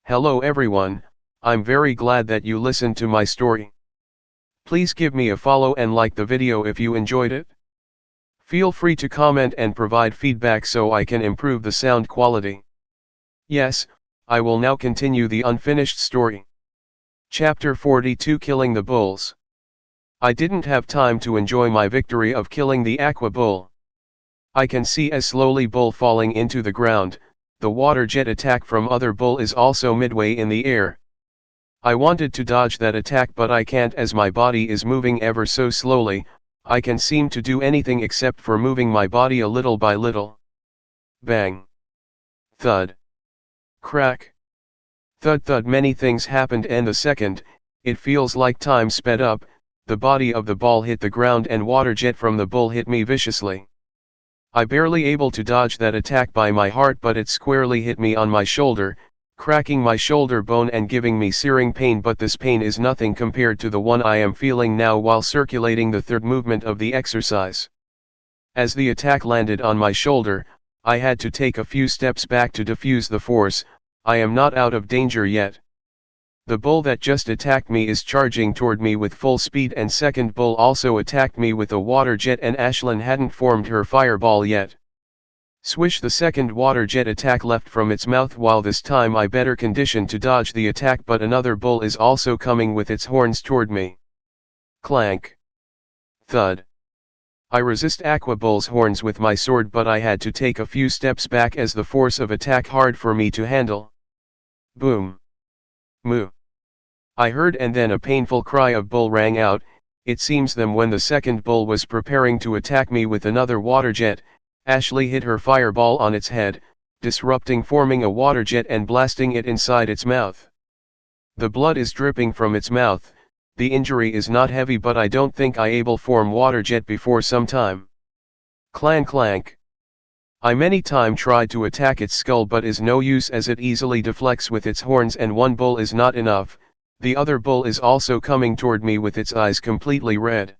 Hello everyone, I'm very glad that you listened to my story. Please give me a follow and like the video if you enjoyed it. Feel free to comment and provide feedback so I can improve the sound quality. Yes, I will now continue the unfinished story. Chapter 42, Killing the Bulls. I didn't have time to enjoy my victory of killing the aqua bull. I can see a slowly bull falling into the ground. The water jet attack from other bull is also midway in the air. I wanted to dodge that attack but I can't as my body is moving ever so slowly. I can't seem to do anything except for moving my body a little by little. Bang. Thud. Crack. Thud thud. Many things happened and the second, it feels like time sped up, the body of the ball hit the ground and water jet from the bull hit me viciously. I barely able to dodge that attack by my heart but it squarely hit me on my shoulder, cracking my shoulder bone and giving me searing pain, but this pain is nothing compared to the one I am feeling now while circulating the third movement of the exercise. As the attack landed on my shoulder, I had to take a few steps back to diffuse the force. I am not out of danger yet. The bull that just attacked me is charging toward me with full speed and second bull also attacked me with a water jet and Ashlyn hadn't formed her fireball yet. Swish, the second water jet attack left from its mouth while this time I better conditioned to dodge the attack but another bull is also coming with its horns toward me. Clank. Thud. I resist aqua bull's horns with my sword but I had to take a few steps back as the force of attack hard for me to handle. Boom. Moo. I heard and then a painful cry of bull rang out. It seems them when the second bull was preparing to attack me with another water jet, Ashley hit her fireball on its head, disrupting forming a water jet and blasting it inside its mouth. The blood is dripping from its mouth. The injury is not heavy but I don't think I able form water jet before some time. Clang clank. I many time tried to attack its skull but is no use as it easily deflects with its horns and one bull is not enough. The other bull is also coming toward me with its eyes completely red.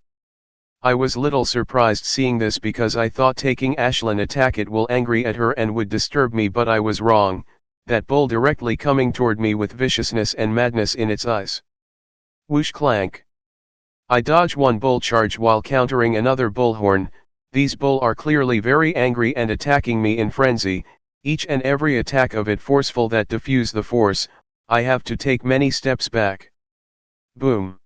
I was little surprised seeing this because I thought taking Ashlyn attack it will angry at her and would disturb me but I was wrong, that bull directly coming toward me with viciousness and madness in its eyes. Whoosh clank. I dodge one bull charge while countering another bullhorn. These bull are clearly very angry and attacking me in frenzy, each and every attack of it forceful that diffuse the force. I have to take many steps back. Boom.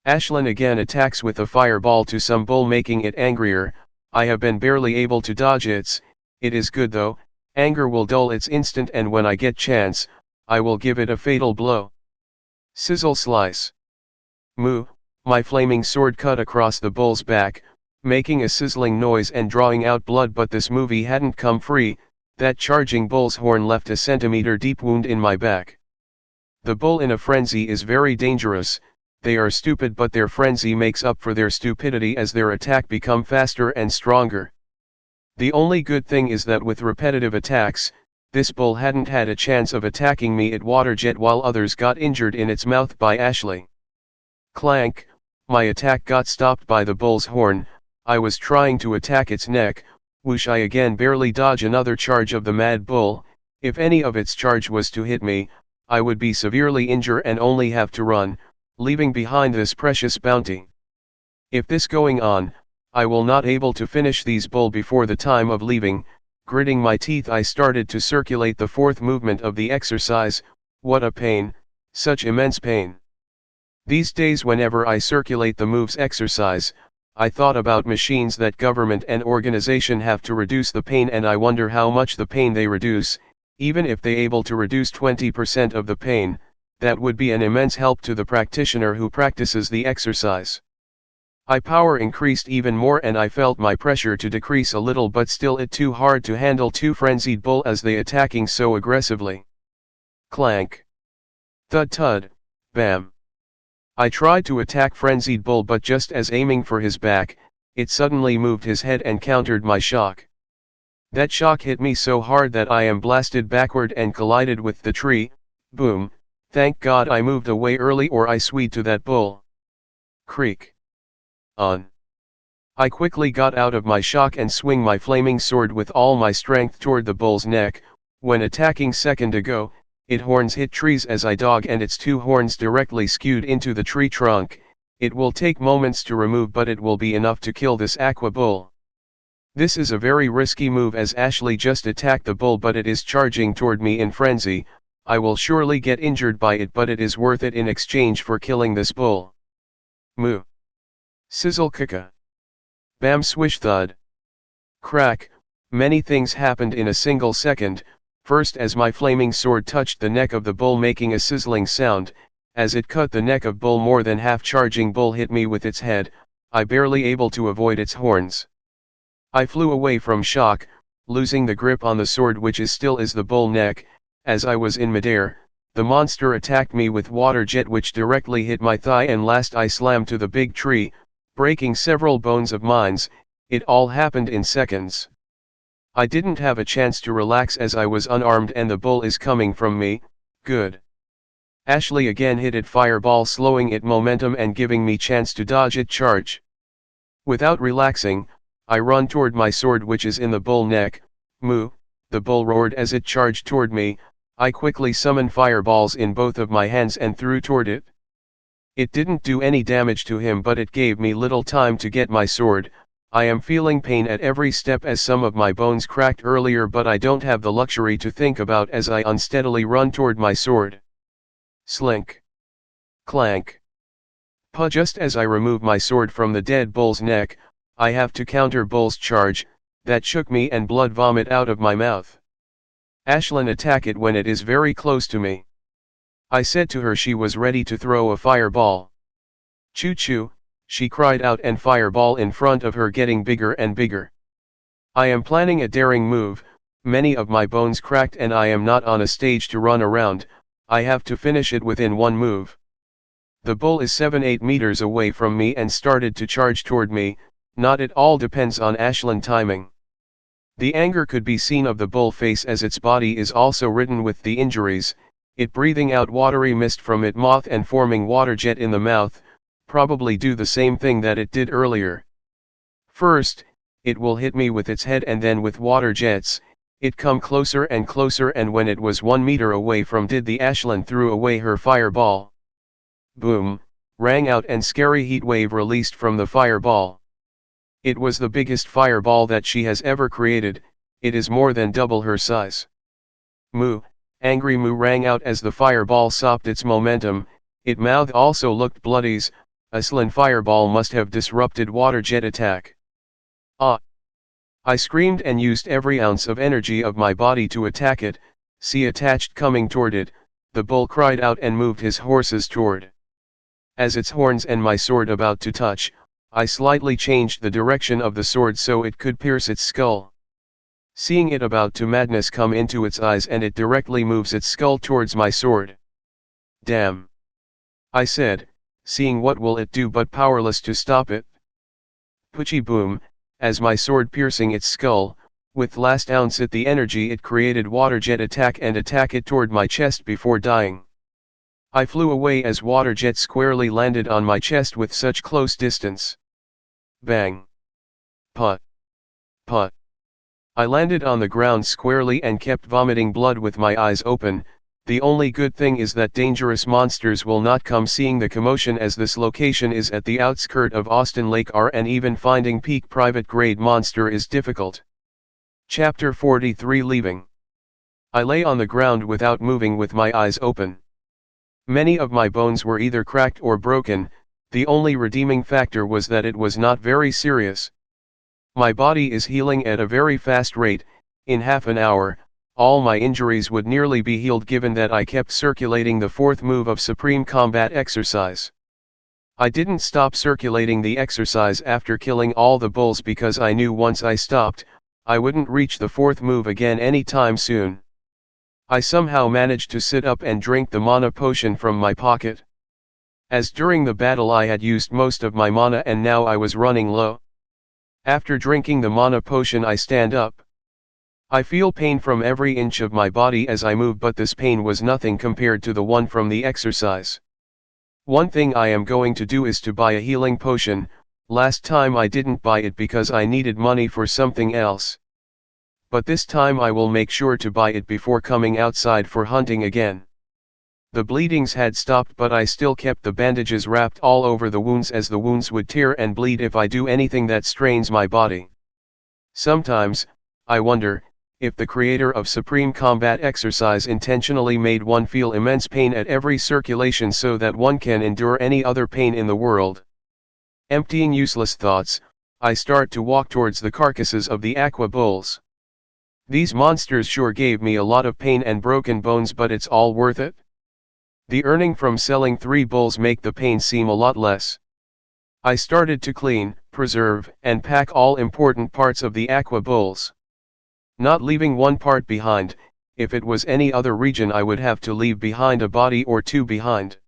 Ashlyn again attacks with a fireball to some bull making it angrier. I have been barely able to dodge it is good though, anger will dull its instant and when I get chance, I will give it a fatal blow. Sizzle slice. Moo, my flaming sword cut across the bull's back, making a sizzling noise and drawing out blood but this movie hadn't come free, that charging bull's horn left a centimeter-deep wound in my back. The bull in a frenzy is very dangerous. They are stupid but their frenzy makes up for their stupidity as their attack become faster and stronger. The only good thing is that with repetitive attacks, this bull hadn't had a chance of attacking me at water jet while others got injured in its mouth by Ashley. Clank, my attack got stopped by the bull's horn. I was trying to attack its neck. Whoosh, I again barely dodge another charge of the mad bull. If any of its charge was to hit me, I would be severely injured and only have to run, leaving behind this precious bounty. If this going on, I will not able to finish these bull before the time of leaving. Gritting my teeth I started to circulate the fourth movement of the exercise. What a pain, such immense pain. These days whenever I circulate the moves exercise, I thought about machines that government and organization have to reduce the pain and I wonder how much the pain they reduce. Even if they able to reduce 20% of the pain, that would be an immense help to the practitioner who practices the exercise. My power increased even more and I felt my pressure to decrease a little but still it too hard to handle two frenzied bull as they attacking so aggressively. Clank. Thud thud, bam. I tried to attack frenzied bull but just as aiming for his back, it suddenly moved his head and countered my shock. That shock hit me so hard that I am blasted backward and collided with the tree. Boom, thank God I moved away early or I swede to that bull. Creak. On. I quickly got out of my shock and swing my flaming sword with all my strength toward the bull's neck. When attacking second ago, Its horns hit trees as I dog and its two horns directly skewed into the tree trunk. It will take moments to remove, but it will be enough to kill this aqua bull. This is a very risky move as Ashley just attacked the bull, but it is charging toward me in frenzy. I will surely get injured by it, but it is worth it in exchange for killing this bull. Moo. Sizzle kaka. Bam swish thud. Crack. Many things happened in a single second. First, as my flaming sword touched the neck of the bull, making a sizzling sound, as it cut the neck of bull, more than half charging bull hit me with its head, I barely able to avoid its horns. I flew away from shock, losing the grip on the sword which still is the bull neck. As I was in midair, the monster attacked me with water jet which directly hit my thigh, and last I slammed to the big tree, breaking several bones of mine. It all happened in seconds. I didn't have a chance to relax as I was unarmed and the bull is coming from me. Good. Ashley again hit it fireball, slowing it momentum and giving me chance to dodge it charge. Without relaxing, I run toward my sword which is in the bull neck. Moo, the bull roared as it charged toward me. I quickly summoned fireballs in both of my hands and threw toward it. It didn't do any damage to him, but it gave me little time to get my sword. I am feeling pain at every step as some of my bones cracked earlier, but I don't have the luxury to think about as I unsteadily run toward my sword. Slink. Clank. Puh. Just as I remove my sword from the dead bull's neck, I have to counter bull's charge. That shook me and blood vomit out of my mouth. Ashlyn attack it when it is very close to me. I said to her she was ready to throw a fireball. Choo choo, she cried out, and fireball in front of her getting bigger and bigger. I am planning a daring move. Many of my bones cracked and I am not on a stage to run around. I have to finish it within one move. The bull is 7-8 meters away from me and started to charge toward me. Not at all depends on Ashlyn timing. The anger could be seen of the bull face as its body is also ridden with the injuries, it breathing out watery mist from its mouth and forming water jet in the mouth, probably do the same thing that it did earlier. First, it will hit me with its head and then with water jets. It come closer and closer, and when it was 1 meter away from did the Ashlyn threw away her fireball. Boom, rang out and scary heat wave released from the fireball. It was the biggest fireball that she has ever created. It is more than double her size. Moo, angry moo rang out as the fireball sopped its momentum. Its mouth also looked bloody. Ashlyn fireball must have disrupted water jet attack. Ah! I screamed and used every ounce of energy of my body to attack it. See attached coming toward it, the bull cried out and moved his horses toward. As its horns and my sword about to touch, I slightly changed the direction of the sword so it could pierce its skull. Seeing it about to madness come into its eyes, and it directly moves its skull towards my sword. Damn! I said, seeing what will it do but powerless to stop it. Poochie boom, as my sword piercing its skull, with last ounce at the energy it created water jet attack and attack it toward my chest before dying. I flew away as water jet squarely landed on my chest with such close distance. Bang. Putt. Putt. I landed on the ground squarely and kept vomiting blood with my eyes open. The only good thing is that dangerous monsters will not come seeing the commotion, as this location is at the outskirt of Austin Lake R, and even finding peak private grade monster is difficult. Chapter 43 Leaving. I lay on the ground without moving with my eyes open. Many of my bones were either cracked or broken. The only redeeming factor was that it was not very serious. My body is healing at a very fast rate. In half an hour, all my injuries would nearly be healed, given that I kept circulating the fourth move of Supreme Combat exercise. I didn't stop circulating the exercise after killing all the bulls because I knew once I stopped, I wouldn't reach the fourth move again anytime soon. I somehow managed to sit up and drink the mana potion from my pocket. As during the battle I had used most of my mana and now I was running low. After drinking the mana potion I stand up. I feel pain from every inch of my body as I move, but this pain was nothing compared to the one from the exercise. One thing I am going to do is to buy a healing potion. Last time I didn't buy it because I needed money for something else. But this time I will make sure to buy it before coming outside for hunting again. The bleedings had stopped, but I still kept the bandages wrapped all over the wounds, as the wounds would tear and bleed if I do anything that strains my body. Sometimes, I wonder, if the creator of Supreme Combat Exercise intentionally made one feel immense pain at every circulation so that one can endure any other pain in the world. Emptying useless thoughts, I start to walk towards the carcasses of the aqua bulls. These monsters sure gave me a lot of pain and broken bones, but it's all worth it. The earning from selling 3 bulls make the pain seem a lot less. I started to clean, preserve, and pack all important parts of the aqua bulls. Not leaving one part behind. If it was any other region I would have to leave behind a body or 2 behind.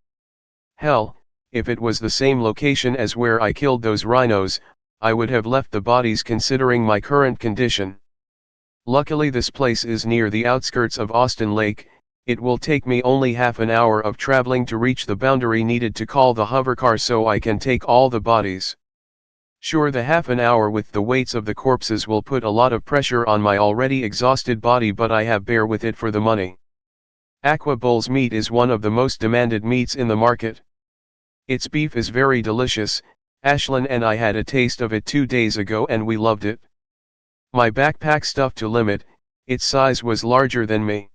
Hell, if it was the same location as where I killed those rhinos, I would have left the bodies considering my current condition. Luckily this place is near the outskirts of Austin Lake. It will take me only half an hour of traveling to reach the boundary needed to call the hovercar so I can take all the bodies. Sure, the half an hour with the weights of the corpses will put a lot of pressure on my already exhausted body, but I have bear with it for the money. Aqua bull's meat is one of the most demanded meats in the market. Its beef is very delicious. Ashlyn and I had a taste of it 2 days ago and we loved it. My backpack stuffed to limit, its size was larger than me.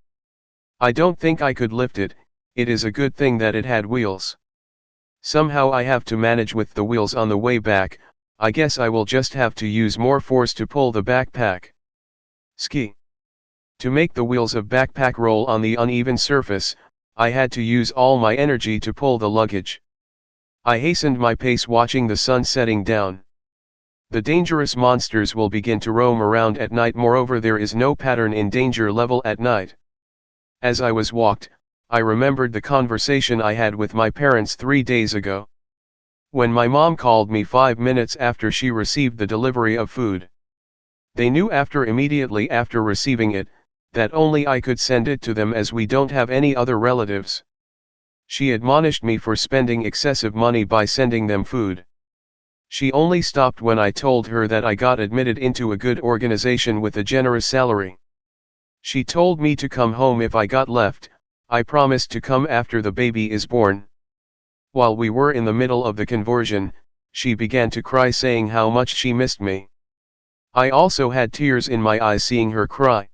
I don't think I could lift it. It is a good thing that it had wheels. Somehow I have to manage with the wheels on the way back. I guess I will just have to use more force to pull the backpack. Ski. To make the wheels of backpack roll on the uneven surface, I had to use all my energy to pull the luggage. I hastened my pace, watching the sun setting down. The dangerous monsters will begin to roam around at night. Moreover, there is no pattern in danger level at night. As I walked, I remembered the conversation I had with my parents 3 days ago. When my mom called me 5 minutes after she received the delivery of food. They knew immediately after receiving it, that only I could send it to them as we don't have any other relatives. She admonished me for spending excessive money by sending them food. She only stopped when I told her that I got admitted into a good organization with a generous salary. She told me to come home if I got left. I promised to come after the baby is born. While we were in the middle of the conversion, she began to cry, saying how much she missed me. I also had tears in my eyes seeing her cry.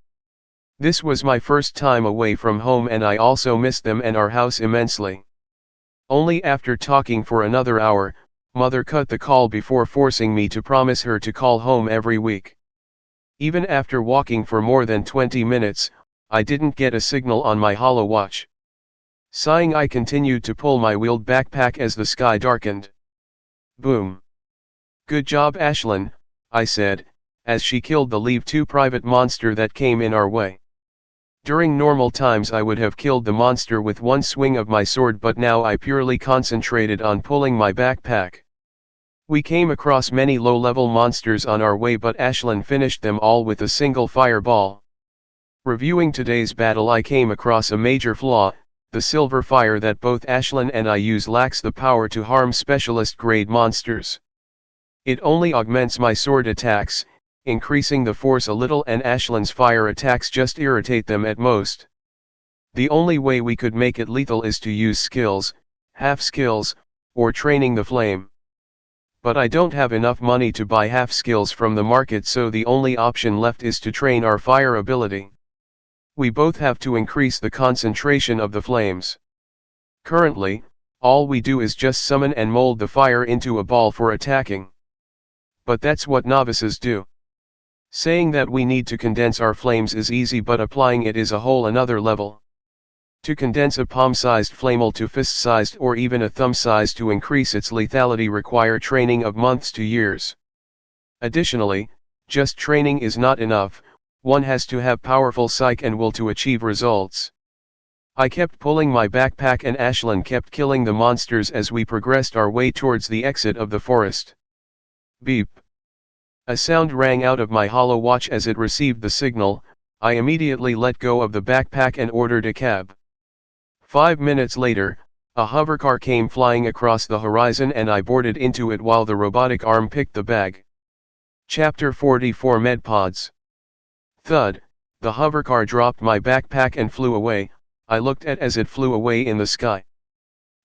This was my first time away from home and I also missed them and our house immensely. Only after talking for another hour, Mother cut the call before forcing me to promise her to call home every week. Even after walking for more than 20 minutes, I didn't get a signal on my holo watch. Sighing, I continued to pull my wheeled backpack as the sky darkened. Boom. Good job, Ashlyn, I said, as she killed the Leave 2 private monster that came in our way. During normal times I would have killed the monster with one swing of my sword, but now I purely concentrated on pulling my backpack. We came across many low-level monsters on our way, but Ashlyn finished them all with a single fireball. Reviewing today's battle, I came across a major flaw. The silver fire that both Ashlyn and I use lacks the power to harm specialist-grade monsters. It only augments my sword attacks, increasing the force a little, and Ashlyn's fire attacks just irritate them at most. The only way we could make it lethal is to use skills, half skills, or training the flame. But I don't have enough money to buy half skills from the market, so the only option left is to train our fire ability. We both have to increase the concentration of the flames. Currently, all we do is just summon and mold the fire into a ball for attacking. But that's what novices do. Saying that we need to condense our flames is easy, but applying it is a whole another level. To condense a palm-sized flamel to fist-sized or even a thumb-sized to increase its lethality require training of months to years. Additionally, just training is not enough. One has to have powerful psyche and will to achieve results. I kept pulling my backpack and Ashlyn kept killing the monsters as we progressed our way towards the exit of the forest. Beep. A sound rang out of my holo watch as it received the signal. I immediately let go of the backpack and ordered a cab. 5 minutes later, a hovercar came flying across the horizon and I boarded into it while the robotic arm picked the bag. Chapter 44 Medpods. Thud, the hovercar dropped my backpack and flew away. I looked at as it flew away in the sky.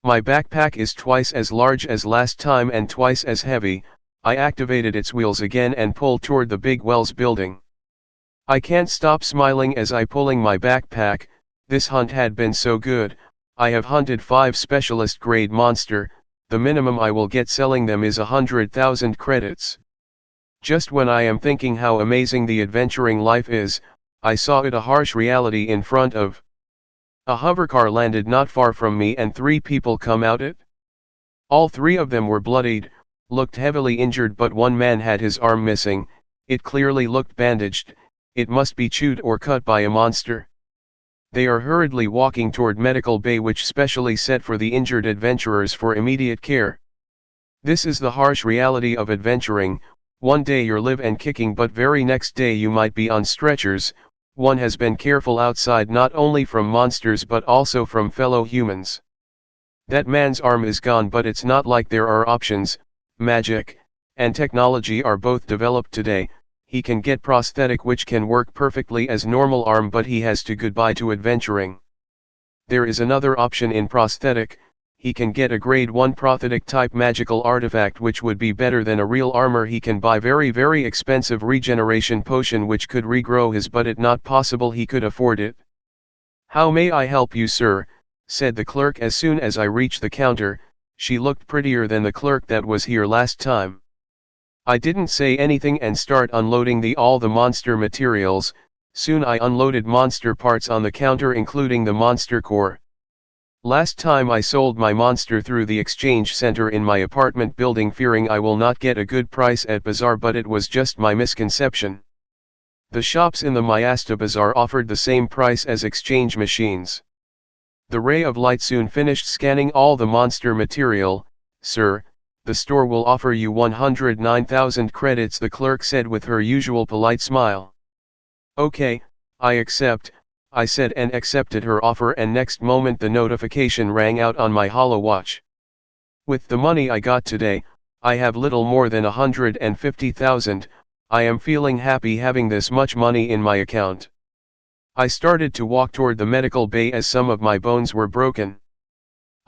My backpack is twice as large as last time and twice as heavy. I activated its wheels again and pulled toward the big Wells building. I can't stop smiling as I pulling my backpack. This hunt had been so good. I have hunted 5 specialist grade monster. The minimum I will get selling them is 100,000 credits. Just when I am thinking how amazing the adventuring life is, I saw it a harsh reality in front of. A hovercar landed not far from me and 3 people come out it. All 3 of them were bloodied, looked heavily injured, but one man had his arm missing. It clearly looked bandaged. It must be chewed or cut by a monster. They are hurriedly walking toward medical bay which specially set for the injured adventurers for immediate care. This is the harsh reality of adventuring. One day you're live and kicking, but very next day you might be on stretchers. One has been careful outside not only from monsters but also from fellow humans. That man's arm is gone, but it's not like there are options. Magic and technology are both developed today. He can get prosthetic which can work perfectly as normal arm, but he has to goodbye to adventuring. There is another option in prosthetic. He can get a grade 1 prosthetic type magical artifact which would be better than a real armor. He can buy very expensive regeneration potion which could regrow his, but it not possible he could afford it. "How may I help you, sir?" said the clerk as soon as I reached the counter. She looked prettier than the clerk that was here last time. I didn't say anything and start unloading all the monster materials. Soon I unloaded monster parts on the counter including the monster core. Last time I sold my monster through the exchange center in my apartment building, fearing I will not get a good price at bazaar, but it was just my misconception. The shops in the Mayasta bazaar offered the same price as exchange machines. The ray of light soon finished scanning all the monster material. "Sir, the store will offer you 109,000 credits," the clerk said with her usual polite smile. "Okay, I accept," I said and accepted her offer, and next moment the notification rang out on my Holo watch. With the money I got today, I have little more than 150,000, I am feeling happy having this much money in my account. I started to walk toward the medical bay as some of my bones were broken.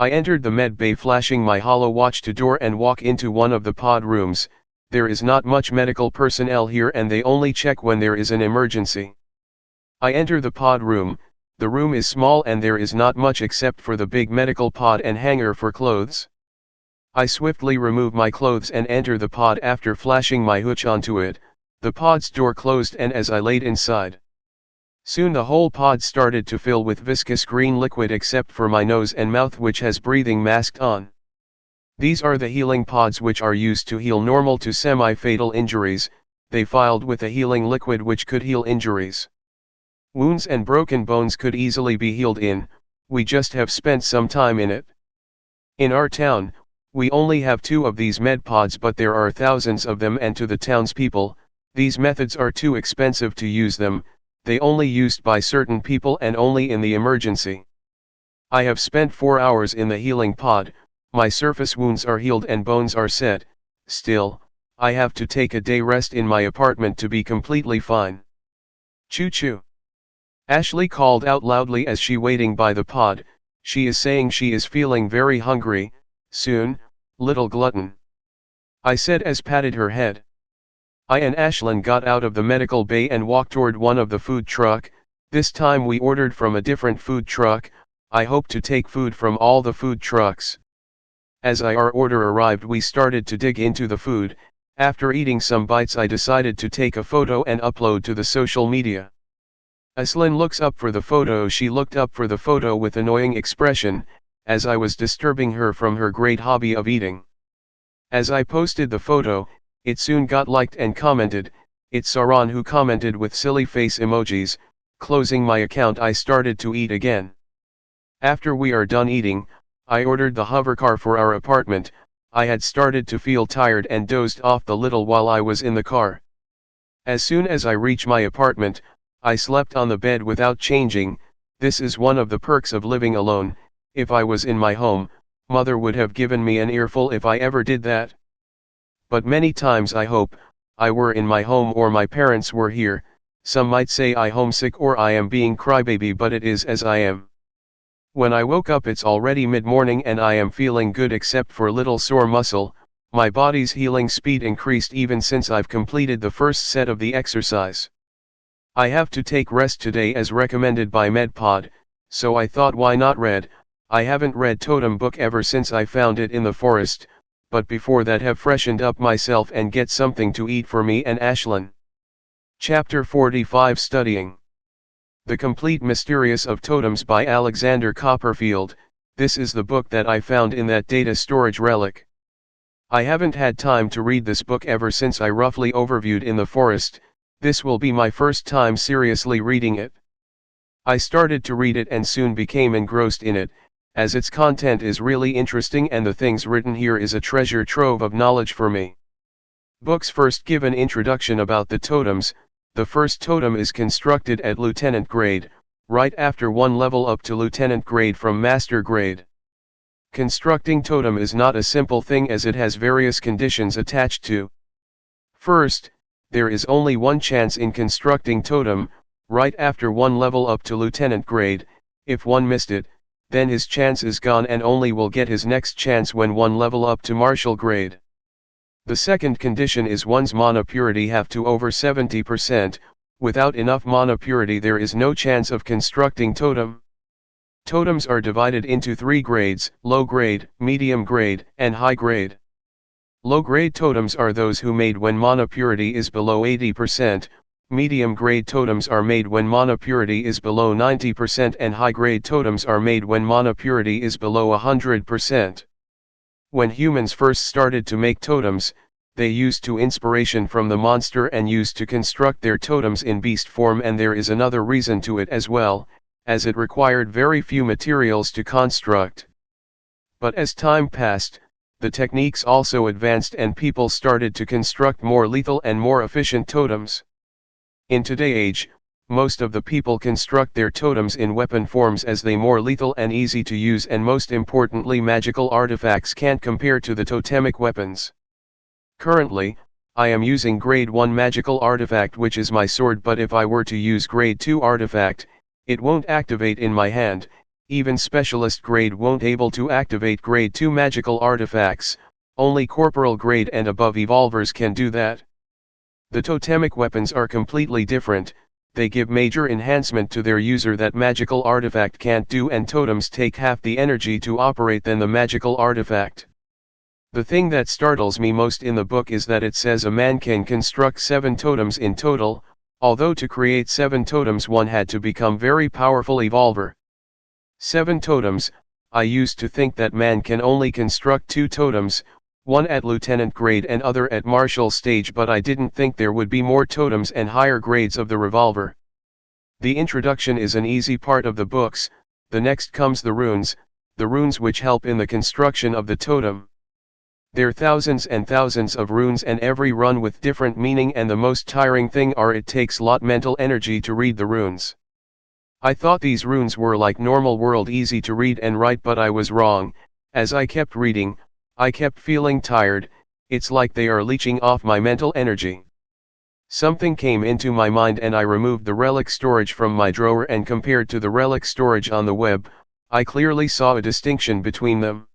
I entered the med bay flashing my Holo watch to door and walk into one of the pod rooms. There is not much medical personnel here and they only check when there is an emergency. I enter the pod room. The room is small and there is not much except for the big medical pod and hanger for clothes. I swiftly remove my clothes and enter the pod after flashing my hooch onto it. The pod's door closed and as I laid inside, soon the whole pod started to fill with viscous green liquid except for my nose and mouth which has breathing mask on. These are the healing pods which are used to heal normal to semi-fatal injuries. They filled with a healing liquid which could heal injuries. Wounds and broken bones could easily be healed in. We just have spent some time in it. In our town, we only have 2 of these med pods, but there are thousands of them, and to the townspeople, these methods are too expensive to use them. They only used by certain people and only in the emergency. I have spent 4 hours in the healing pod. My surface wounds are healed and bones are set. Still, I have to take a day rest in my apartment to be completely fine. Choo choo. Ashley called out loudly as she waiting by the pod. She is saying she is feeling very hungry. Soon, little glutton, I said as patted her head. I and Ashlyn got out of the medical bay and walked toward one of the food truck. This time we ordered from a different food truck. I hope to take food from all the food trucks. As our order arrived, we started to dig into the food. After eating some bites, I decided to take a photo and upload to the social media. Ashlyn looks up for the photo. She looked up for the photo with annoying expression, as I was disturbing her from her great hobby of eating. As I posted the photo, it soon got liked and commented. It's Saran who commented with silly face emojis. Closing my account, I started to eat again. After we are done eating, I ordered the hovercar for our apartment. I had started to feel tired and dozed off a little while I was in the car. As soon as I reached my apartment, I slept on the bed without changing. This is one of the perks of living alone. If I was in my home, mother would have given me an earful if I ever did that. But many times I hope I were in my home or my parents were here. Some might say I homesick or I am being crybaby, but it is as I am. When I woke up it's already mid-morning and I am feeling good except for little sore muscle. My body's healing speed increased even since I've completed the first set of the exercise. I have to take rest today as recommended by MedPod, so I thought why not read. I haven't read Totem book ever since I found it in the forest, but before that have freshened up myself and get something to eat for me and Ashlyn. Chapter 45 Studying The Complete Mysterious of Totems by Alexander Copperfield. This is the book that I found in that data storage relic. I haven't had time to read this book ever since I roughly overviewed in the forest. This will be my first time seriously reading it. I started to read it and soon became engrossed in it, as its content is really interesting and the things written here is a treasure trove of knowledge for me. Books first give an introduction about the totems. The first totem is constructed at lieutenant grade, right after one level up to lieutenant grade from master grade. Constructing totem is not a simple thing as it has various conditions attached to. First, there is only one chance in constructing totem, right after one level up to lieutenant grade. If one missed it, then his chance is gone and only will get his next chance when one level up to marshal grade. The second condition is one's mana purity have to over 70%, without enough mana purity there is no chance of constructing totem. Totems are divided into 3 grades, low grade, medium grade, and high grade. Low grade totems are those who made when mana purity is below 80%, medium grade totems are made when mana purity is below 90% and high grade totems are made when mana purity is below 100%. When humans first started to make totems, they used to inspiration from the monster and used to construct their totems in beast form, and there is another reason to it as well, as it required very few materials to construct. But as time passed, the techniques also advanced and people started to construct more lethal and more efficient totems. In today's age, most of the people construct their totems in weapon forms as they more lethal and easy to use, and most importantly magical artifacts can't compare to the totemic weapons. Currently, I am using grade 1 magical artifact which is my sword, but if I were to use grade 2 artifact, it won't activate in my hand. Even specialist grade won't able to activate grade 2 magical artifacts, only corporal grade and above evolvers can do that. The totemic weapons are completely different. They give major enhancement to their user that magical artifact can't do, and totems take half the energy to operate than the magical artifact. The thing that startles me most in the book is that it says a man can construct 7 totems in total, although to create 7 totems one had to become very powerful evolver. 7 totems, I used to think that man can only construct 2 totems, one at lieutenant grade and other at marshal stage, but I didn't think there would be more totems and higher grades of the revolver. The introduction is an easy part of the books. The next comes the runes which help in the construction of the totem. There are thousands and thousands of runes and every run with different meaning, and the most tiring thing are it takes lot mental energy to read the runes. I thought these runes were like normal world easy to read and write, but I was wrong. As I kept reading, I kept feeling tired. It's like they are leeching off my mental energy. Something came into my mind and I removed the relic storage from my drawer and compared to the relic storage on the web. I clearly saw a distinction between them.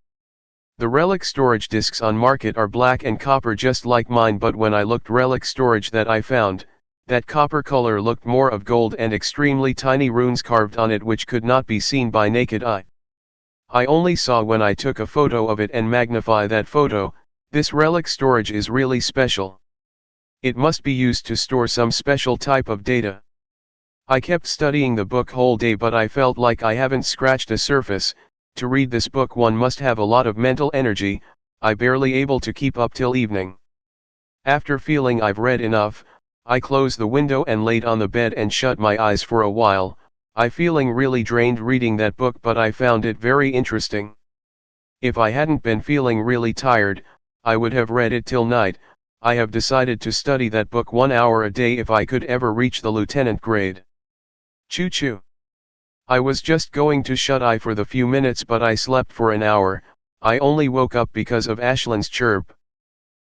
The relic storage discs on market are black and copper just like mine, but when I looked relic storage that I found, that copper color looked more of gold and extremely tiny runes carved on it which could not be seen by naked eye. I only saw when I took a photo of it and magnify that photo. This relic storage is really special. It must be used to store some special type of data. I kept studying the book whole day, but I felt like I haven't scratched a surface. To read this book one must have a lot of mental energy. I barely able to keep up till evening. After feeling I've read enough, I closed the window and laid on the bed and shut my eyes for a while. I feeling really drained reading that book, but I found it very interesting. If I hadn't been feeling really tired, I would have read it till night. I have decided to study that book 1 hour a day if I could ever reach the lieutenant grade. Choo choo. I was just going to shut eye for the few minutes, but I slept for an hour. I only woke up because of Ashlyn's chirp.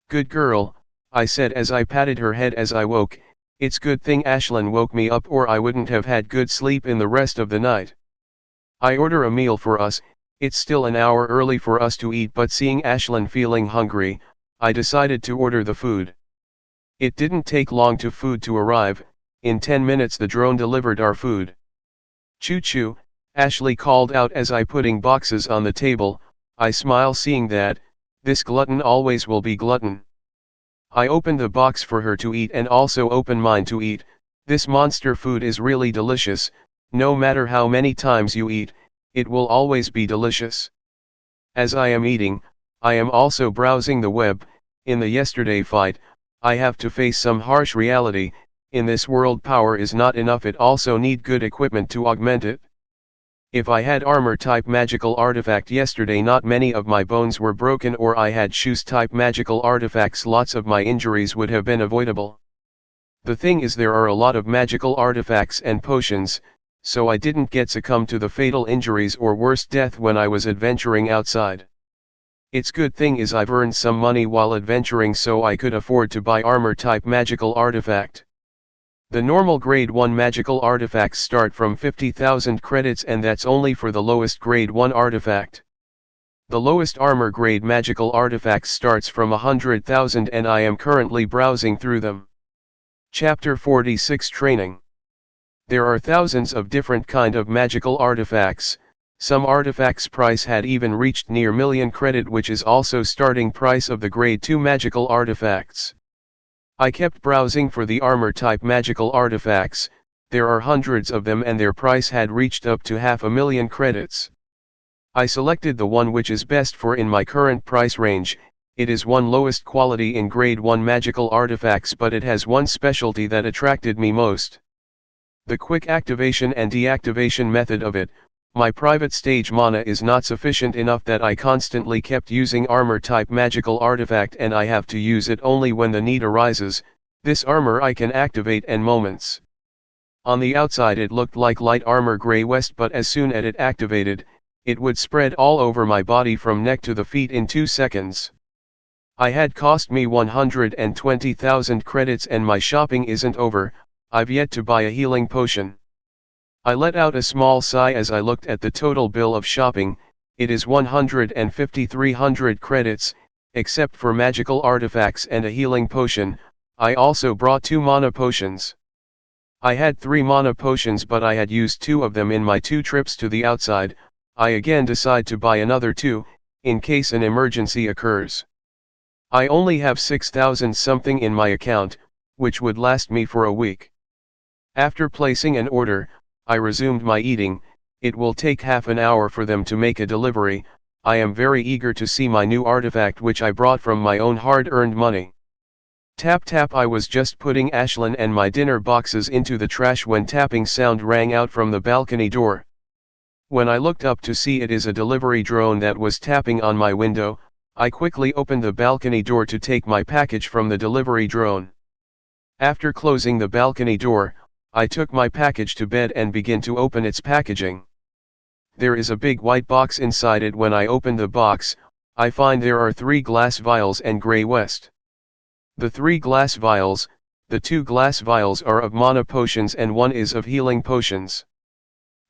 Good girl, I said as I patted her head as I woke. It's good thing Ashlyn woke me up or I wouldn't have had good sleep in the rest of the night. I order a meal for us. It's still an hour early for us to eat, but seeing Ashlyn feeling hungry, I decided to order the food. It didn't take long to food to arrive. In 10 minutes the drone delivered our food. Choo choo, Ashley called out as I putting boxes on the table. I smile seeing that, this glutton always will be glutton. I opened the box for her to eat and also open mine to eat. This monster food is really delicious. No matter how many times you eat, it will always be delicious. As I am eating, I am also browsing the web. In the yesterday fight, I have to face some harsh reality. In this world power is not enough, it also need good equipment to augment it. If I had armor type magical artifact yesterday, not many of my bones were broken, or I had shoes type magical artifacts, lots of my injuries would have been avoidable. The thing is, there are a lot of magical artifacts and potions, so I didn't get succumbed to the fatal injuries or worse death when I was adventuring outside. It's good thing is I've earned some money while adventuring, so I could afford to buy armor type magical artifact. The normal grade 1 magical artifacts start from 50,000 credits, and that's only for the lowest grade 1 artifact. The lowest armor grade magical artifacts starts from 100,000, and I am currently browsing through them. Chapter 46 Training. There are thousands of different kind of magical artifacts. Some artifacts price had even reached near million credit, which is also starting price of the grade 2 magical artifacts. I kept browsing for the armor type magical artifacts. There are hundreds of them and their price had reached up to 500,000 credits. I selected the one which is best for in my current price range. It is one lowest quality in grade 1 magical artifacts, but it has one specialty that attracted me most. The quick activation and deactivation method of it. My private stage mana is not sufficient enough that I constantly kept using armor type magical artifact, and I have to use it only when the need arises. This armor I can activate in moments. On the outside it looked like light armor gray west, but as soon as it activated, it would spread all over my body from neck to the feet in 2 seconds. I had cost me 120,000 credits and my shopping isn't over. I've yet to buy a healing potion. I let out a small sigh as I looked at the total bill of shopping. It is 150,300 credits, except for magical artifacts and a healing potion. I also brought 2 mana potions. I had 3 mana potions, but I had used 2 of them in my 2 trips to the outside. I again decide to buy another 2, in case an emergency occurs. I only have 6,000 something in my account, which would last me for a week. After placing an order, I resumed my eating. It will take half an hour for them to make a delivery. I am very eager to see my new artifact, which I brought from my own hard-earned money. Tap tap. I was just putting Ashlyn and my dinner boxes into the trash when tapping sound rang out from the balcony door. When I looked up to see it is a delivery drone that was tapping on my window, I quickly opened the balcony door to take my package from the delivery drone. After closing the balcony door, I took my package to bed and began to open its packaging. There is a big white box inside it. When I open the box, I find there are 3 glass vials and gray west. The 3 glass vials, the 2 glass vials are of mana potions and 1 is of healing potions.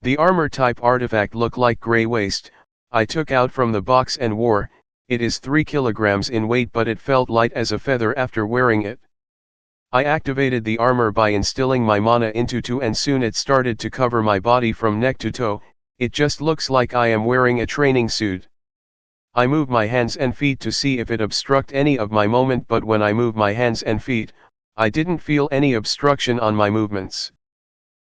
The armor type artifact look like gray waste. I took out from the box and wore. It is 3 kilograms in weight, but it felt light as a feather after wearing it. I activated the armor by instilling my mana into 2, and soon it started to cover my body from neck to toe. It just looks like I am wearing a training suit. I move my hands and feet to see if it obstruct any of my movement, but when I move my hands and feet, I didn't feel any obstruction on my movements.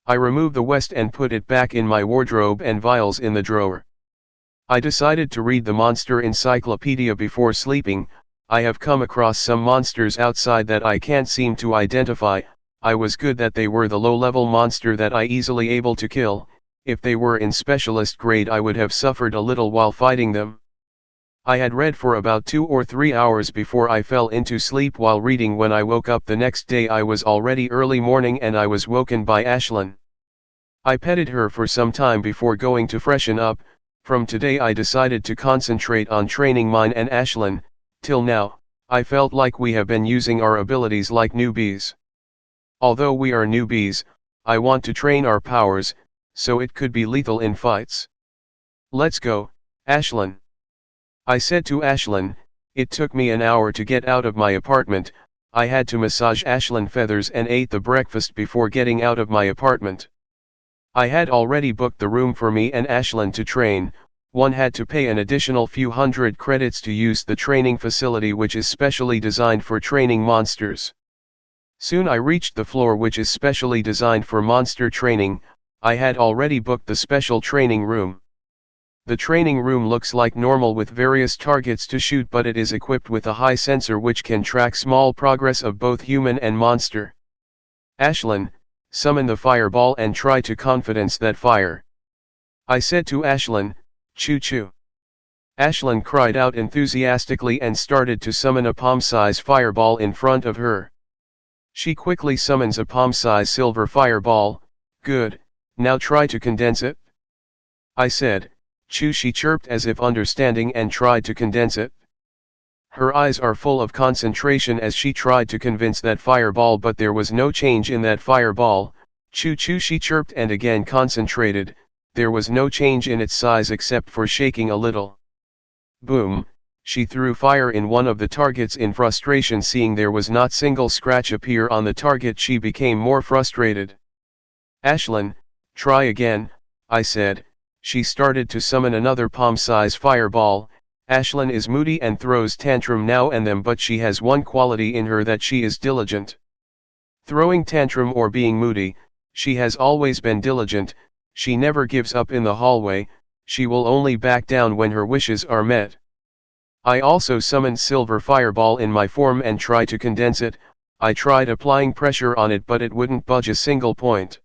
I remove the vest and put it back in my wardrobe and vials in the drawer. I decided to read the monster encyclopedia before sleeping. I have come across some monsters outside that I can't seem to identify. I was good that they were the low-level monster that I easily able to kill. If they were in specialist grade, I would have suffered a little while fighting them. I had read for about 2 or 3 hours before I fell into sleep. While reading, when I woke up the next day, I was already early morning and I was woken by Ashlyn. I petted her for some time before going to freshen up. From today I decided to concentrate on training mine and Ashlyn. Till now, I felt like we have been using our abilities like newbies. Although we are newbies, I want to train our powers, so it could be lethal in fights. Let's go, Ashlyn. I said to Ashlyn. It took me an hour to get out of my apartment. I had to massage Ashlyn feathers and ate the breakfast before getting out of my apartment. I had already booked the room for me and Ashlyn to train. One had to pay an additional few hundred credits to use the training facility, which is specially designed for training monsters. Soon I reached the floor which is specially designed for monster training. I had already booked the special training room. The training room looks like normal with various targets to shoot, but it is equipped with a high sensor which can track small progress of both human and monster. Ashlyn, summon the fireball and try to confidence that fire. I said to Ashlyn. Choo choo. Ashlyn cried out enthusiastically and started to summon a palm-size fireball in front of her. She quickly summons a palm-size silver fireball. Good, now try to condense it. I said. Choo, she chirped as if understanding and tried to condense it. Her eyes are full of concentration as she tried to convince that fireball, but there was no change in that fireball. Choo choo, she chirped and again concentrated. There was no change in its size except for shaking a little. Boom, she threw fire in one of the targets in frustration. Seeing there was not single scratch appear on the target, she became more frustrated. Ashlyn, try again, I said. She started to summon another palm-size fireball. Ashlyn is moody and throws tantrum now and then, but she has one quality in her, that she is diligent. Throwing tantrum or being moody, she has always been diligent. She never gives up in the hallway. She will only back down when her wishes are met. I also summoned silver fireball in my form and tried to condense it. I tried applying pressure on it, but it wouldn't budge a single point.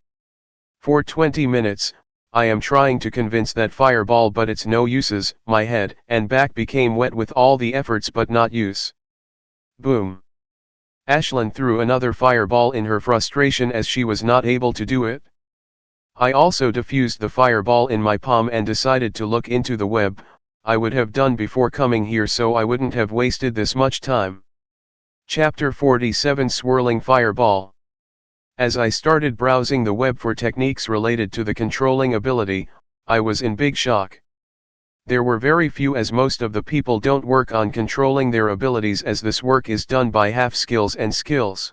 For 20 minutes, I am trying to convince that fireball, but it's no uses. My head and back became wet with all the efforts, but not use. Boom. Ashlyn threw another fireball in her frustration as she was not able to do it. I also diffused the fireball in my palm and decided to look into the web. I would have done before coming here, so I wouldn't have wasted this much time. Chapter 47, Swirling Fireball. As I started browsing the web for techniques related to the controlling ability, I was in big shock. There were very few, as most of the people don't work on controlling their abilities, as this work is done by half skills and skills.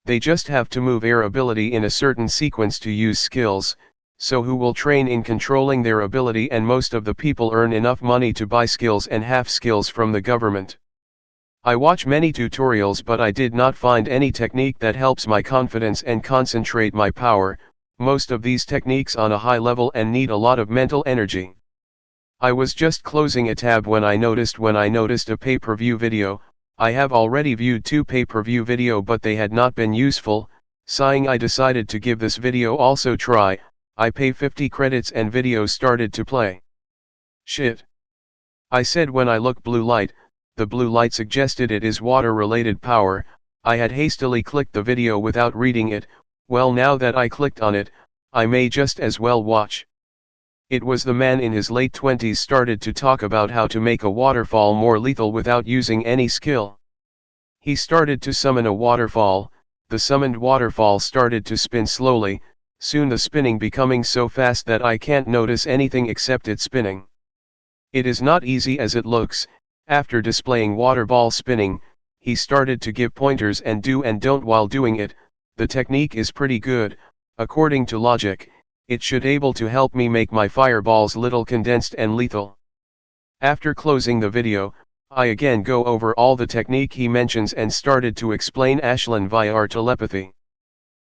They just have to move their ability in a certain sequence to use skills, so who will train in controlling their ability? And most of the people earn enough money to buy skills and half skills from the government. I watch many tutorials, but I did not find any technique that helps my confidence and concentrate my power. Most of these techniques on a high level and need a lot of mental energy. I was just closing a tab when I noticed a pay-per-view video. I have already viewed 2 pay-per-view video, but they had not been useful. Sighing, I decided to give this video also try. I pay 50 credits and video started to play. Shit. I said when I look blue light. The blue light suggested it is water-related power. I had hastily clicked the video without reading it. Well, now that I clicked on it, I may just as well watch. It was the man in his late 20s started to talk about how to make a waterfall more lethal without using any skill. He started to summon a waterfall. The summoned waterfall started to spin slowly, soon the spinning becoming so fast that I can't notice anything except it spinning. It is not easy as it looks. After displaying water ball spinning, he started to give pointers and do and don't while doing it. The technique is pretty good. According to logic, it should able to help me make my fireballs little condensed and lethal. After closing the video, I again go over all the technique he mentions and started to explain Ashlyn via our telepathy.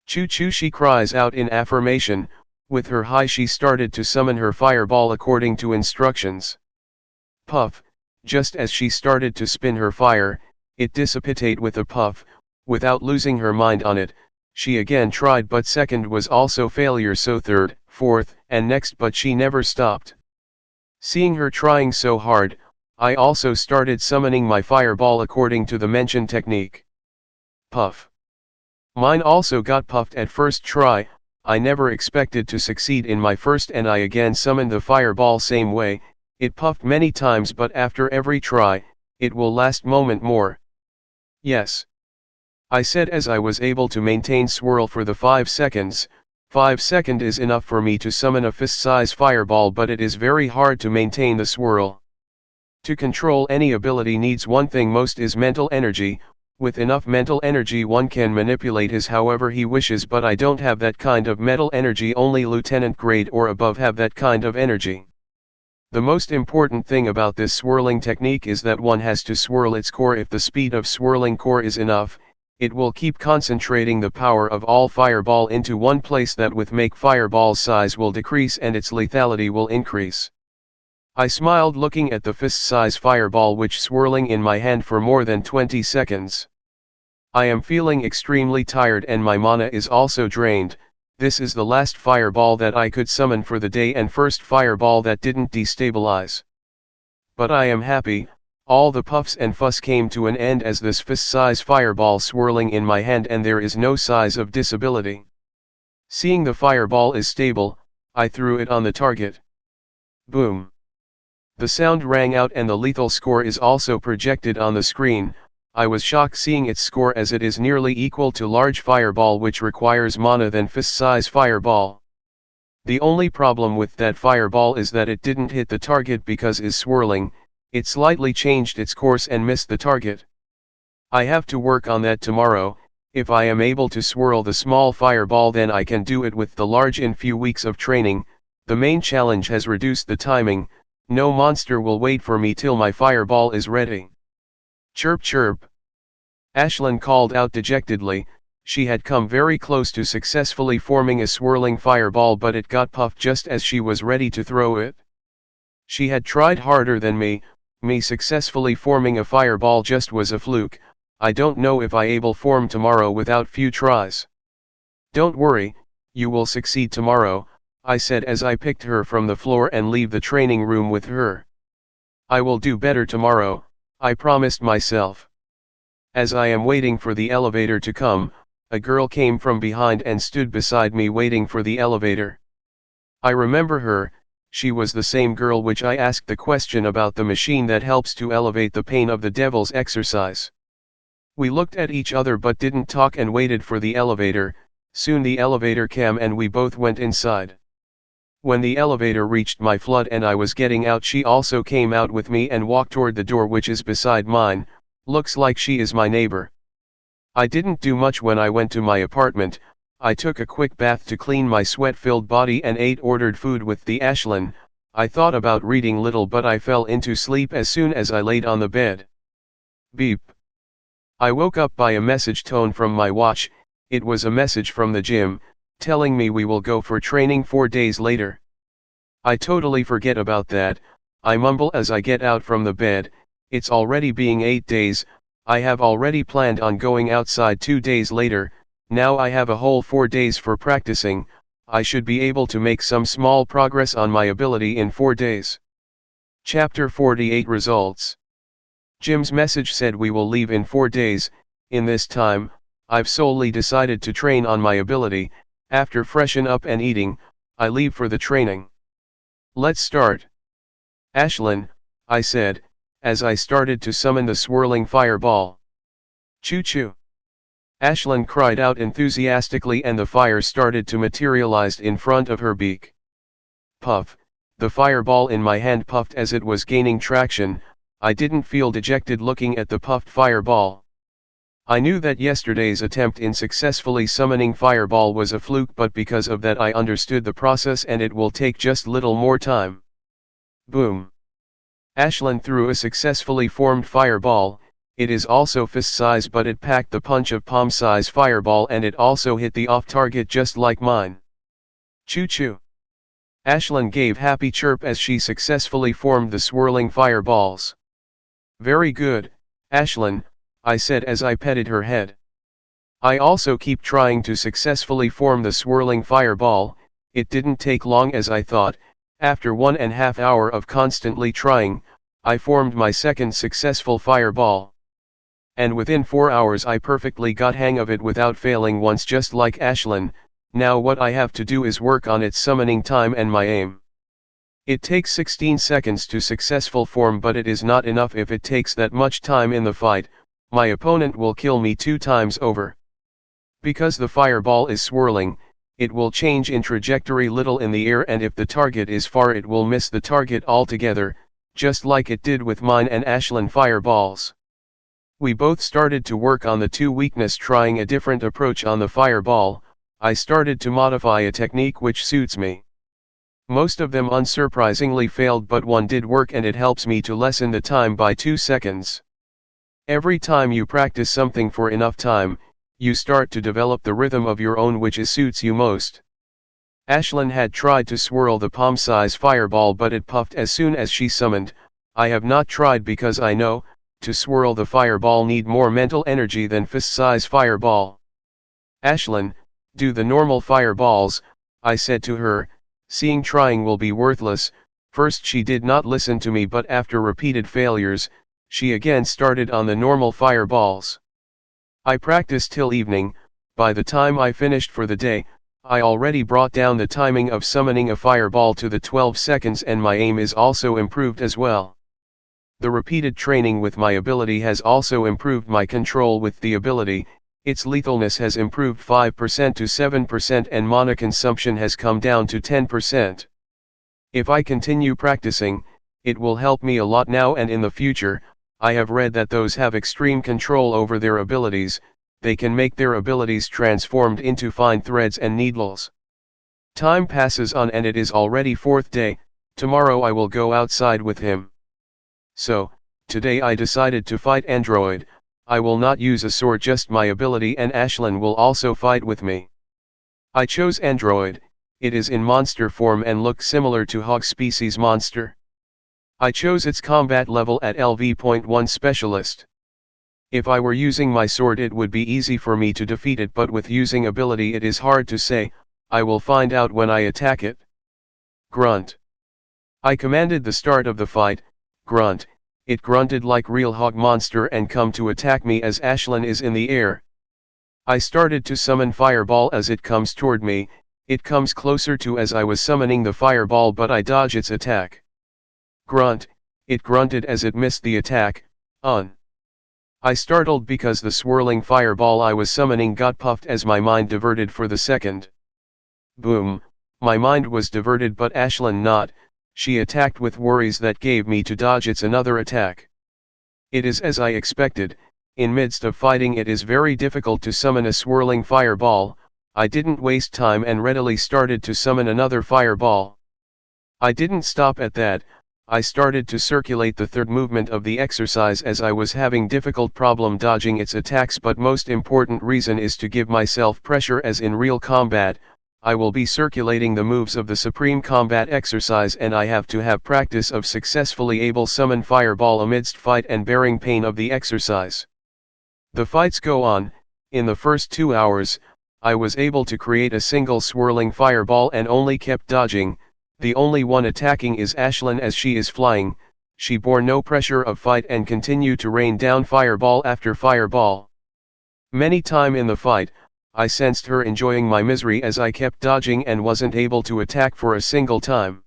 Choo choo, she cries out in affirmation. With her high, she started to summon her fireball according to instructions. Puff. Just as she started to spin her fire, it dissipated with a puff. Without losing her mind on it, she again tried, but second was also failure, so third, fourth, and next, but she never stopped. Seeing her trying so hard, I also started summoning my fireball according to the mentioned technique. Puff. Mine also got puffed at first try. I never expected to succeed in my first, and I again summoned the fireball same way. It puffed many times, but after every try, it will last moment more. Yes. I said as I was able to maintain swirl for the 5 seconds. 5 seconds is enough for me to summon a fist-size fireball, but it is very hard to maintain the swirl. To control any ability needs one thing most is mental energy. With enough mental energy one can manipulate his however he wishes, but I don't have that kind of mental energy, only lieutenant grade or above have that kind of energy. The most important thing about this swirling technique is that one has to swirl its core. If the speed of swirling core is enough, it will keep concentrating the power of all fireball into one place. That with make fireball's size will decrease and its lethality will increase. I smiled looking at the fist-size fireball which swirling in my hand for more than 20 seconds. I am feeling extremely tired and my mana is also drained. This is the last fireball that I could summon for the day and first fireball that didn't destabilize. But I am happy. All the puffs and fuss came to an end as this fist-size fireball swirling in my hand, and there is no size of disability. Seeing the fireball is stable, I threw it on the target. Boom. The sound rang out and the lethal score is also projected on the screen. I was shocked seeing its score as it is nearly equal to large fireball which requires mana than fist-size fireball. The only problem with that fireball is that it didn't hit the target because is swirling. It slightly changed its course and missed the target. I have to work on that tomorrow. If I am able to swirl the small fireball then I can do it with the large in few weeks of training. The main challenge has reduced the timing. No monster will wait for me till my fireball is ready. Chirp chirp. Ashlyn called out dejectedly. She had come very close to successfully forming a swirling fireball, but it got puffed just as she was ready to throw it. She had tried harder than me successfully forming a fireball just was a fluke. I don't know if I able form tomorrow without few tries. Don't worry, you will succeed tomorrow, I said as I picked her from the floor and leave the training room with her. I will do better tomorrow, I promised myself. As I am waiting for the elevator to come, a girl came from behind and stood beside me waiting for the elevator. I remember her. She was the same girl which I asked the question about the machine that helps to elevate the pain of the devil's exercise. We looked at each other but didn't talk and waited for the elevator. Soon the elevator came and we both went inside. When the elevator reached my flood and I was getting out, she also came out with me and walked toward the door which is beside mine. Looks like she is my neighbor. I didn't do much when I went to my apartment. I took a quick bath to clean my sweat-filled body and ordered food with the Ashlyn. I thought about reading little but I fell into sleep as soon as I laid on the bed. Beep. I woke up by a message tone from my watch. It was a message from the gym, telling me we will go for training 4 days later. I totally forget about that. I mumble as I get out from the bed. It's already being 8 days, I have already planned on going outside 2 days later. Now I have a whole 4 days for practicing. I should be able to make some small progress on my ability in 4 days. Chapter 48 Results. Jim's message said we will leave in 4 days. In this time, I've solely decided to train on my ability. After freshen up and eating, I leave for the training. Let's start. Ashlyn, I said, as I started to summon the swirling fireball. Choo-choo. Ashlyn cried out enthusiastically and the fire started to materialize in front of her beak. Puff, the fireball in my hand puffed as it was gaining traction. I didn't feel dejected looking at the puffed fireball. I knew that yesterday's attempt in successfully summoning fireball was a fluke, but because of that I understood the process and it will take just little more time. Boom. Ashlyn threw a successfully formed fireball. It is also fist size but it packed the punch of palm size fireball and it also hit the off target just like mine. Choo choo. Ashlyn gave happy chirp as she successfully formed the swirling fireballs. Very good, Ashlyn, I said as I petted her head. I also keep trying to successfully form the swirling fireball. It didn't take long as I thought. After 1.5 hours of constantly trying, I formed my second successful fireball. And within 4 hours I perfectly got hang of it without failing once, just like Ashlyn. Now what I have to do is work on its summoning time and my aim. It takes 16 seconds to successful form, but it is not enough if it takes that much time in the fight. my opponent will kill me 2 times over. Because the fireball is swirling, it will change in trajectory little in the air, and if the target is far it will miss the target altogether, just like it did with mine and Ashlyn fireballs. We both started to work on the 2 weakness, trying a different approach on the fireball. I started to modify a technique which suits me. Most of them unsurprisingly failed, but one did work, and it helps me to lessen the time by 2 seconds. Every time you practice something for enough time, you start to develop the rhythm of your own which suits you most. Ashlyn had tried to swirl the palm-size fireball, but it puffed as soon as she summoned. I have not tried because I know, to swirl the fireball need more mental energy than fist-size fireball. Ashlyn, do the normal fireballs, I said to her, seeing trying will be worthless. First she did not listen to me, but after repeated failures, she again started on the normal fireballs. I practiced till evening. By the time I finished for the day, I already brought down the timing of summoning a fireball to the 12 seconds, and my aim is also improved as well. The repeated training with my ability has also improved my control with the ability. Its lethalness has improved 5% to 7%, and mana consumption has come down to 10%. If I continue practicing, it will help me a lot now and in the future. I have read that those have extreme control over their abilities, they can make their abilities transformed into fine threads and needles. Time passes on and it is already 4th day. Tomorrow I will go outside with him. So, today I decided to fight Android. I will not use a sword, just my ability, and Ashlyn will also fight with me. I chose Android. It is in monster form and looks similar to hog species monster. I chose its combat level at LV.1 specialist. If I were using my sword it would be easy for me to defeat it, but with using ability it is hard to say. I will find out when I attack it. Grunt. I commanded the start of the fight. Grunt. It grunted like real hog monster and come to attack me as Ashlyn is in the air. I started to summon fireball as it comes toward me. It comes closer to as I was summoning the fireball, but I dodge its attack. Grunt. It grunted as it missed the attack. I startled because the swirling fireball I was summoning got puffed as my mind diverted for the second. Boom, my mind was diverted but Ashlyn not. She attacked with worries that gave me to dodge its another attack. It is as I expected. In midst of fighting it is very difficult to summon a swirling fireball. I didn't waste time and readily started to summon another fireball. I didn't stop at that. I started to circulate the third movement of the exercise as I was having difficult problem dodging its attacks, but most important reason is to give myself pressure as in real combat. I will be circulating the moves of the supreme combat exercise and I have to have practice of successfully able summon fireball amidst fight and bearing pain of the exercise. The fights go on. In the first 2 hours, I was able to create a single swirling fireball and only kept dodging. The only one attacking is Ashlyn as she is flying. She bore no pressure of fight and continued to rain down fireball after fireball. Many time in the fight, I sensed her enjoying my misery as I kept dodging and wasn't able to attack for a single time.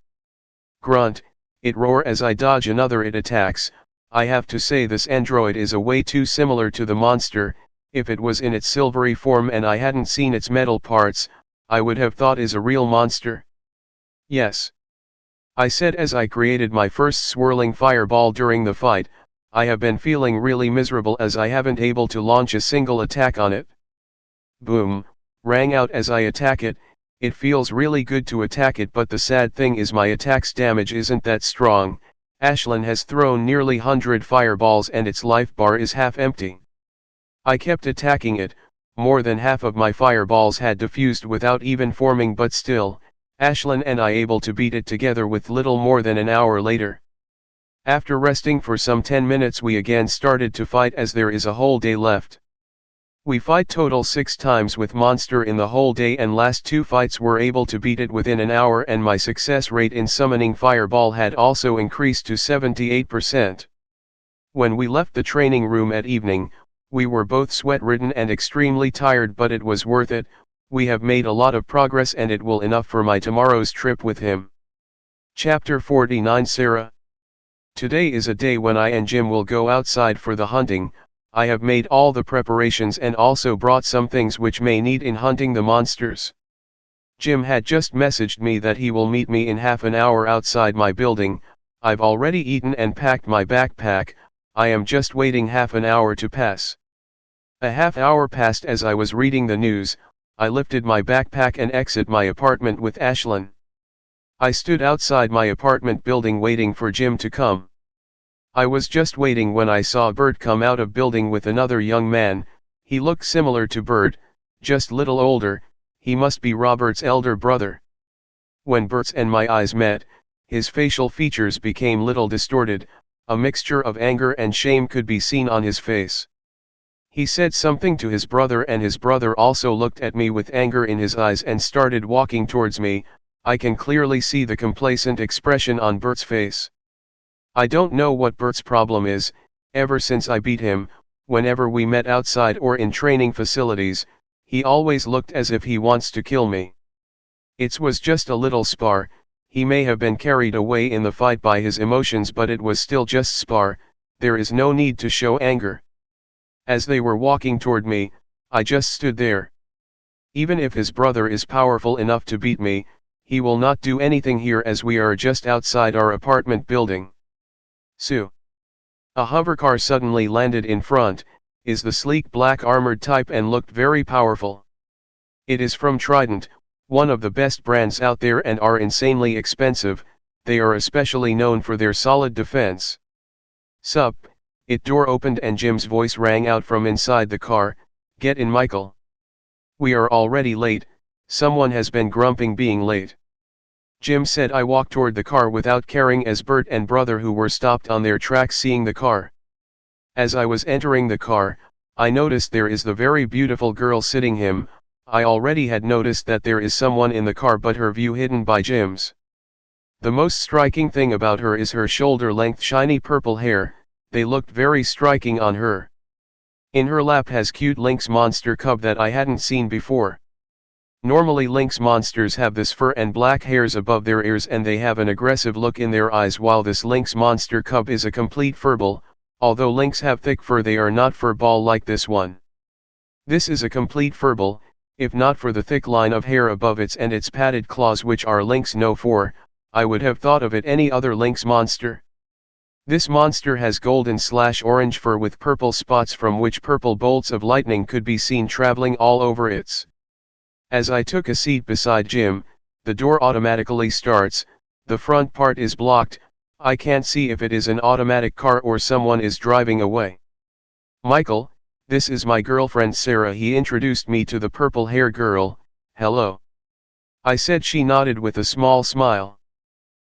Grunt. It roar as I dodge another it attacks. I have to say this android is a way too similar to the monster. If it was in its silvery form and I hadn't seen its metal parts, I would have thought is a real monster. Yes. I said as I created my first swirling fireball during the fight. I have been feeling really miserable as I haven't able to launch a single attack on it. Boom, rang out as I attack it. It feels really good to attack it, but the sad thing is my attack's damage isn't that strong. Ashlyn has thrown nearly 100 fireballs and its life bar is half empty. I kept attacking it. More than half of my fireballs had diffused without even forming, but still, Ashlyn and I able to beat it together with little more than an hour later. After resting for some 10 minutes we again started to fight as there is a whole day left. We fight total 6 times with monster in the whole day and last 2 fights were able to beat it within an hour and my success rate in summoning fireball had also increased to 78%. When we left the training room at evening, we were both sweat-ridden and extremely tired, but it was worth it. We have made a lot of progress and it will enough for my tomorrow's trip with him. Chapter 49 Sarah. Today is a day when I and Jim will go outside for the hunting. I have made all the preparations and also brought some things which may need in hunting the monsters. Jim had just messaged me that he will meet me in half an hour outside my building. I've already eaten and packed my backpack, I am just waiting half an hour to pass. A half hour passed as I was reading the news. I lifted my backpack and exit my apartment with Ashlyn. I stood outside my apartment building waiting for Jim to come. I was just waiting when I saw Bert come out of building with another young man. He looked similar to Bert, just little older. He must be Robert's elder brother. When Bert's and my eyes met, his facial features became little distorted, a mixture of anger and shame could be seen on his face. He said something to his brother and his brother also looked at me with anger in his eyes and started walking towards me. I can clearly see the complacent expression on Bert's face. I don't know what Bert's problem is. Ever since I beat him, whenever we met outside or in training facilities, he always looked as if he wants to kill me. It was just a little spar. He may have been carried away in the fight by his emotions, but it was still just spar. There is no need to show anger. As they were walking toward me, I just stood there. Even if his brother is powerful enough to beat me, he will not do anything here as we are just outside our apartment building. Sue. A hovercar suddenly landed in front, is the sleek black armored type and looked very powerful. It is from Trident, one of the best brands out there and are insanely expensive. They are especially known for their solid defense. Sup, it door opened and Jim's voice rang out from inside the car, get in Michael. We are already late, someone has been grumping being late. Jim said. I walked toward the car without caring as Bert and brother who were stopped on their tracks seeing the car. As I was entering the car, I noticed there is the very beautiful girl sitting him. I already had noticed that there is someone in the car but her view hidden by Jim's. The most striking thing about her is her shoulder-length shiny purple hair, they looked very striking on her. In her lap has cute lynx monster cub that I hadn't seen before. Normally lynx monsters have this fur and black hairs above their ears and they have an aggressive look in their eyes, while this lynx monster cub is a complete furball. Although lynx have thick fur, they are not furball like this one. This is a complete furball. If not for the thick line of hair above it and its padded claws which are lynx known for, I would have thought of it any other lynx monster. This monster has golden/orange fur with purple spots from which purple bolts of lightning could be seen traveling all over its. As I took a seat beside Jim, the door automatically starts, the front part is blocked, I can't see if it is an automatic car or someone is driving away. Michael, this is my girlfriend Sarah. He introduced me to the purple hair girl. Hello. I said. She nodded with a small smile.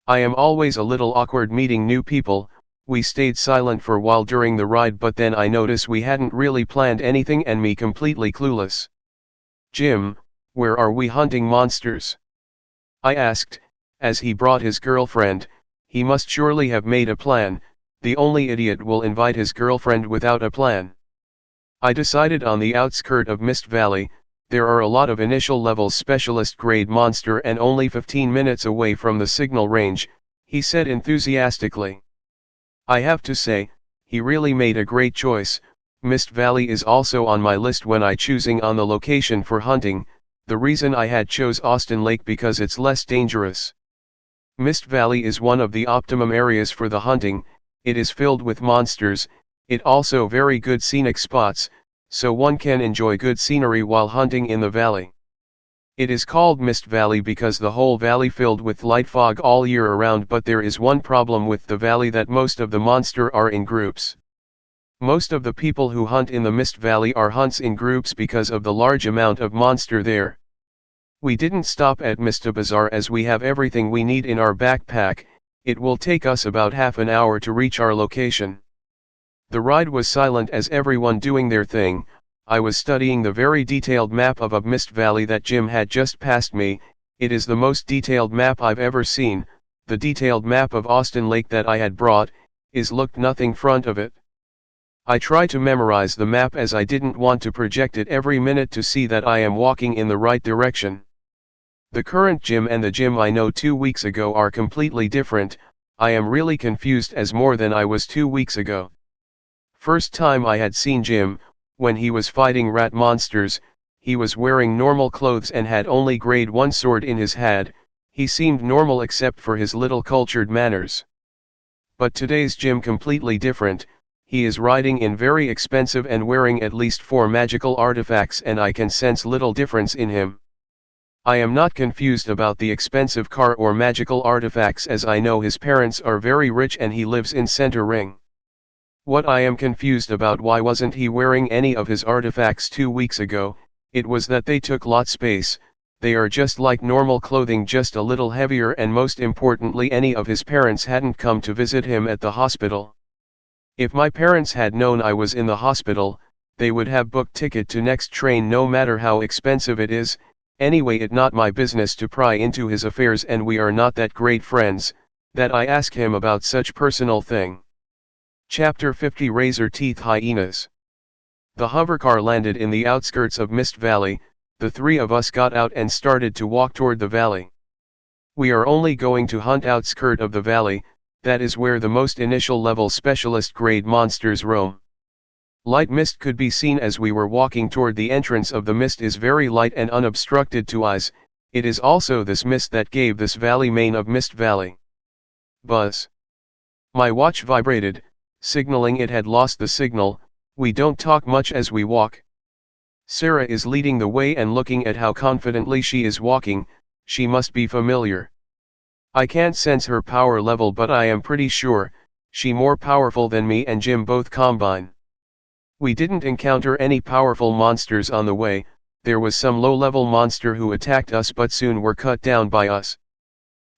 I am always a little awkward meeting new people. We stayed silent for a while during the ride, but then I noticed we hadn't really planned anything and me completely clueless. Jim, where are we hunting monsters? I asked, as he brought his girlfriend. He must surely have made a plan. The only idiot will invite his girlfriend without a plan. I decided on the outskirt of Mist Valley. There are a lot of initial level specialist grade monster and only 15 minutes away from the signal range, he said enthusiastically. I have to say, he really made a great choice. Mist Valley is also on my list when I choosing on the location for hunting. The reason I had chose Austin Lake because it's less dangerous. Mist Valley is one of the optimum areas for the hunting. It is filled with monsters, it also very good scenic spots, so one can enjoy good scenery while hunting in the valley. It is called Mist Valley because the whole valley filled with light fog all year around, but there is one problem with the valley, that most of the monster are in groups. Most of the people who hunt in the Mist Valley are hunts in groups because of the large amount of monster there. We didn't stop at Mista Bazaar as we have everything we need in our backpack. It will take us about half an hour to reach our location. The ride was silent as everyone doing their thing. I was studying the very detailed map of a Mist Valley that Jim had just passed me. It is the most detailed map I've ever seen. The detailed map of Austin Lake that I had brought, is looked nothing front of it. I try to memorize the map as I didn't want to project it every minute to see that I am walking in the right direction. The current Jim and the Jim I know 2 weeks ago are completely different. I am really confused as more than I was 2 weeks ago. First time I had seen Jim, when he was fighting rat monsters, he was wearing normal clothes and had only grade 1 sword in his hand. He seemed normal except for his little cultured manners. But today's Jim completely different. He is riding in very expensive and wearing at least 4 magical artifacts, and I can sense little difference in him. I am not confused about the expensive car or magical artifacts, as I know his parents are very rich and he lives in Center Ring. What I am confused about, why wasn't he wearing any of his artifacts 2 weeks ago? It was that they took lot space. They are just like normal clothing, just a little heavier, and most importantly, any of his parents hadn't come to visit him at the hospital. If my parents had known I was in the hospital, they would have booked ticket to next train no matter how expensive it is. Anyway, it not my business to pry into his affairs, and we are not that great friends, that I ask him about such personal thing. Chapter 50 Razor Teeth Hyenas. The hovercar landed in the outskirts of Mist Valley. The 3 of us got out and started to walk toward the valley. We are only going to hunt outskirt of the valley, that is where the most initial level specialist grade monsters roam. Light mist could be seen as we were walking toward the entrance of the mist is very light and unobstructed to eyes. It is also this mist that gave this valley name of Mist Valley. Buzz. My watch vibrated, signaling it had lost the signal. We don't talk much as we walk. Sarah is leading the way and looking at how confidently she is walking. She must be familiar. I can't sense her power level, but I am pretty sure she more powerful than me and Jim both combine. We didn't encounter any powerful monsters on the way. There was some low-level monster who attacked us but soon were cut down by us.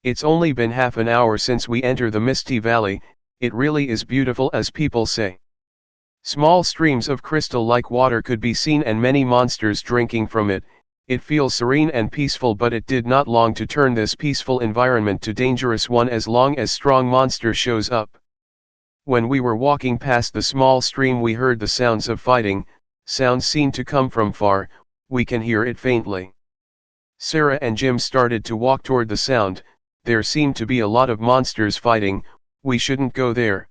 It's only been half an hour since we entered the Misty Valley. It really is beautiful, as people say. Small streams of crystal-like water could be seen and many monsters drinking from it. It feels serene and peaceful, but it did not long to turn this peaceful environment to dangerous one as long as strong monster shows up. When we were walking past the small stream, we heard the sounds of fighting. Sounds seemed to come from far. We can hear it faintly. Sarah and Jim started to walk toward the sound. There seemed to be a lot of monsters fighting. We shouldn't go there,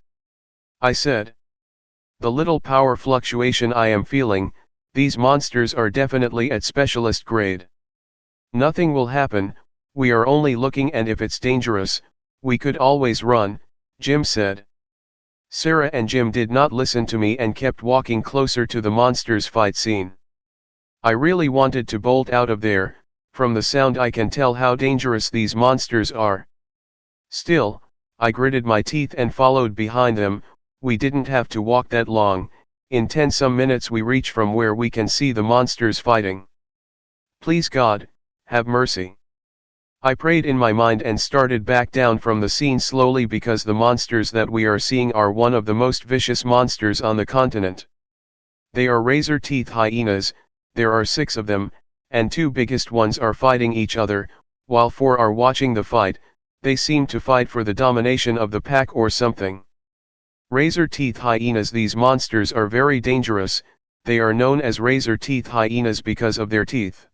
I said. The little power fluctuation I am feeling, these monsters are definitely at specialist grade. Nothing will happen, we are only looking, and if it's dangerous, we could always run, Jim said. Sarah and Jim did not listen to me and kept walking closer to the monsters' fight scene. I really wanted to bolt out of there. From the sound I can tell how dangerous these monsters are. Still, I gritted my teeth and followed behind them. We didn't have to walk that long. In 10 some minutes we reach from where we can see the monsters fighting. Please God, have mercy. I prayed in my mind and started back down from the scene slowly, because the monsters that we are seeing are one of the most vicious monsters on the continent. They are razor teeth hyenas. There are 6 of them, and 2 biggest ones are fighting each other, while 4 are watching the fight. They seem to fight for the domination of the pack or something. Razor teeth hyenas. These monsters are very dangerous. They are known as razor teeth hyenas because of their teeth.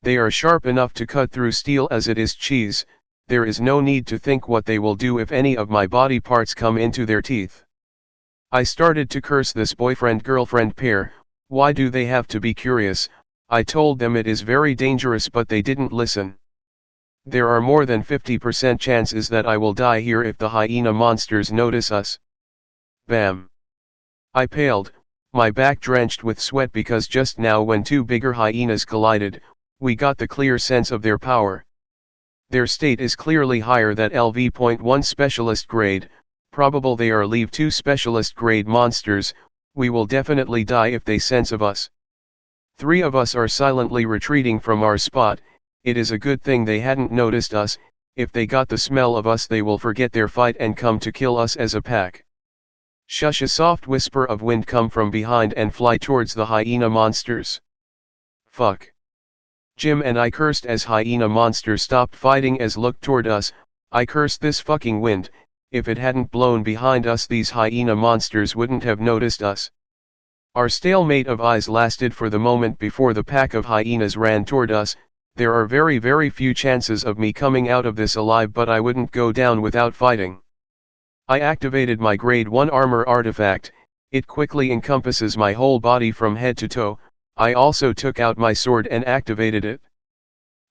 They are sharp enough to cut through steel as it is cheese. There is no need to think what they will do if any of my body parts come into their teeth. I started to curse this boyfriend-girlfriend pair. Why do they have to be curious? I told them it is very dangerous, but they didn't listen. There are more than 50% chances that I will die here if the hyena monsters notice us. Bam! I paled, my back drenched with sweat, because just now when 2 bigger hyenas collided, we got the clear sense of their power. Their state is clearly higher than LV.1 specialist grade, probable they are Level 2 specialist grade monsters. We will definitely die if they sense of us. 3 of us are silently retreating from our spot. It is a good thing they hadn't noticed us. If they got the smell of us, they will forget their fight and come to kill us as a pack. Shush! A soft whisper of wind come from behind and fly towards the hyena monsters. Fuck. Jim and I cursed as hyena monster stopped fighting as looked toward us. I cursed this fucking wind. If it hadn't blown behind us, these hyena monsters wouldn't have noticed us. Our stalemate of eyes lasted for the moment before the pack of hyenas ran toward us. There are very few chances of me coming out of this alive, but I wouldn't go down without fighting. I activated my grade 1 armor artifact. It quickly encompasses my whole body from head to toe. I also took out my sword and activated it.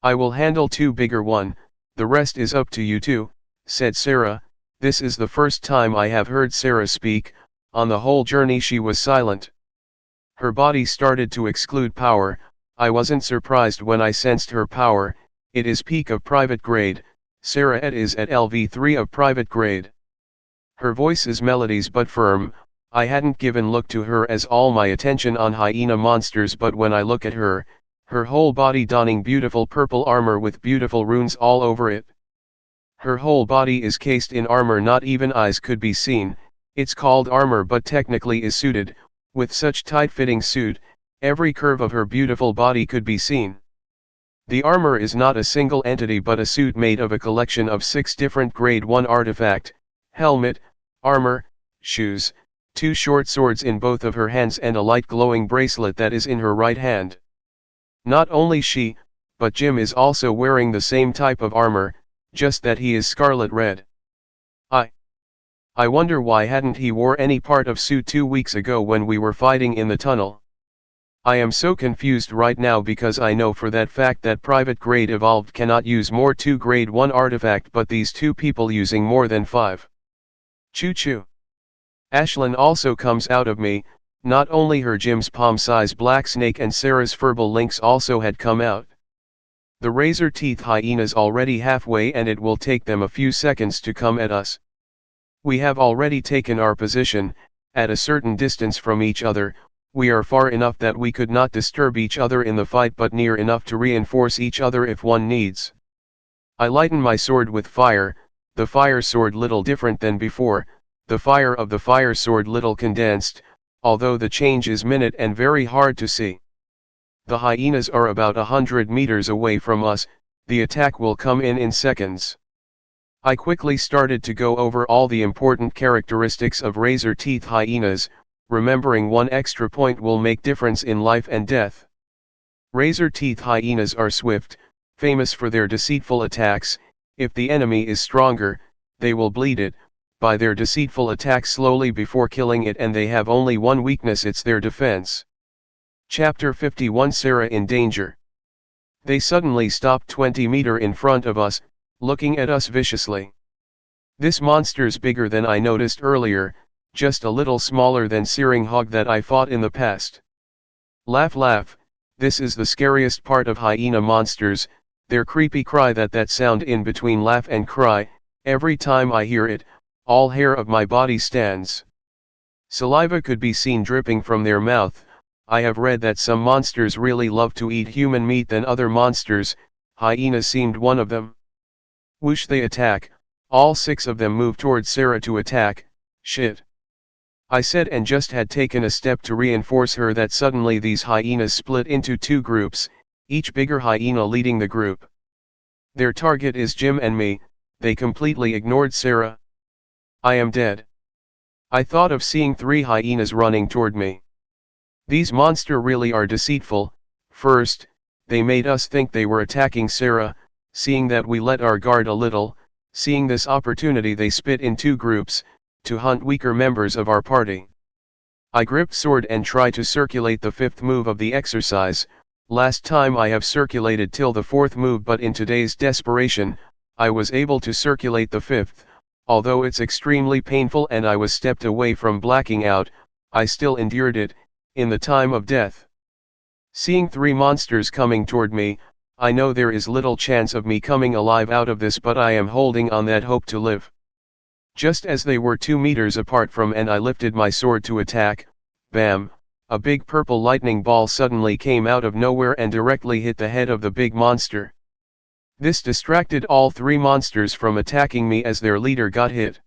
I will handle two bigger one, the rest is up to you two, said Sarah. This is the first time I have heard Sarah speak. On the whole journey she was silent. Her body started to exclude power. I wasn't surprised when I sensed her power. It is peak of private grade. Sarah is at LV3 of private grade. Her voice is melodies but firm. I hadn't given look to her as all my attention on hyena monsters, but when I look at her whole body donning beautiful purple armor with beautiful runes all over it. Her whole body is cased in armor, not even eyes could be seen. It's called armor but technically is suited. With such tight-fitting suit, every curve of her beautiful body could be seen. The armor is not a single entity but a suit made of a collection of 6 different grade 1 artifact, helmet, armor, shoes, 2 short swords in both of her hands and a light glowing bracelet that is in her right hand. Not only she, but Jim is also wearing the same type of armor, just that he is scarlet red. I wonder why hadn't he wore any part of suit 2 weeks ago when we were fighting in the tunnel. I am so confused right now because I know for that fact that private grade evolved cannot use more 2 grade 1 artifact, but these two people using more than 5. Choo choo. Ashlyn also comes out of me. Not only her, Jim's palm-size black snake and Sarah's furball lynx also had come out. The razor teeth hyenas already halfway and it will take them a few seconds to come at us. We have already taken our position, at a certain distance from each other. We are far enough that we could not disturb each other in the fight, but near enough to reinforce each other if one needs. I lighten my sword with fire, the fire sword little different than before, the fire of the fire sword little condensed, although the change is minute and very hard to see. The hyenas are about 100 meters away from us, the attack will come in seconds. I quickly started to go over all the important characteristics of razor teeth hyenas, remembering one extra point will make difference in life and death. Razor teeth hyenas are swift, famous for their deceitful attacks. If the enemy is stronger, they will bleed it, by their deceitful attack slowly before killing it, and they have only one weakness, it's their defense. Chapter 51 Sarah in danger. They suddenly stopped 20 meters in front of us, looking at us viciously. This monster's bigger than I noticed earlier, just a little smaller than Searing Hog that I fought in the past. Laugh, this is the scariest part of hyena monsters, their creepy cry, that sound in between laugh and cry. Every time I hear it, all hair of my body stands. Saliva could be seen dripping from their mouth. I have read that some monsters really love to eat human meat than other monsters. Hyenas seemed one of them. Whoosh, they attack. All 6 of them move towards Sarah to attack. Shit, I said, and just had taken a step to reinforce her that suddenly these hyenas split into 2 groups, each bigger hyena leading the group. Their target is Jim and me. They completely ignored Sarah. I am dead. I thought of seeing 3 hyenas running toward me. These monsters really are deceitful. First, they made us think they were attacking Sarah. Seeing that we let our guard a little, seeing this opportunity, they split in 2 groups, to hunt weaker members of our party. I gripped sword and tried to circulate the 5th move of the exercise. Last time I have circulated till the 4th move, but in today's desperation, I was able to circulate the 5th. Although it's extremely painful and I was stepped away from blacking out, I still endured it, in the time of death. Seeing 3 monsters coming toward me, I know there is little chance of me coming alive out of this, but I am holding on that hope to live. Just as they were 2 meters apart from and I lifted my sword to attack, bam, a big purple lightning ball suddenly came out of nowhere and directly hit the head of the big monster. This distracted all 3 monsters from attacking me as their leader got hit.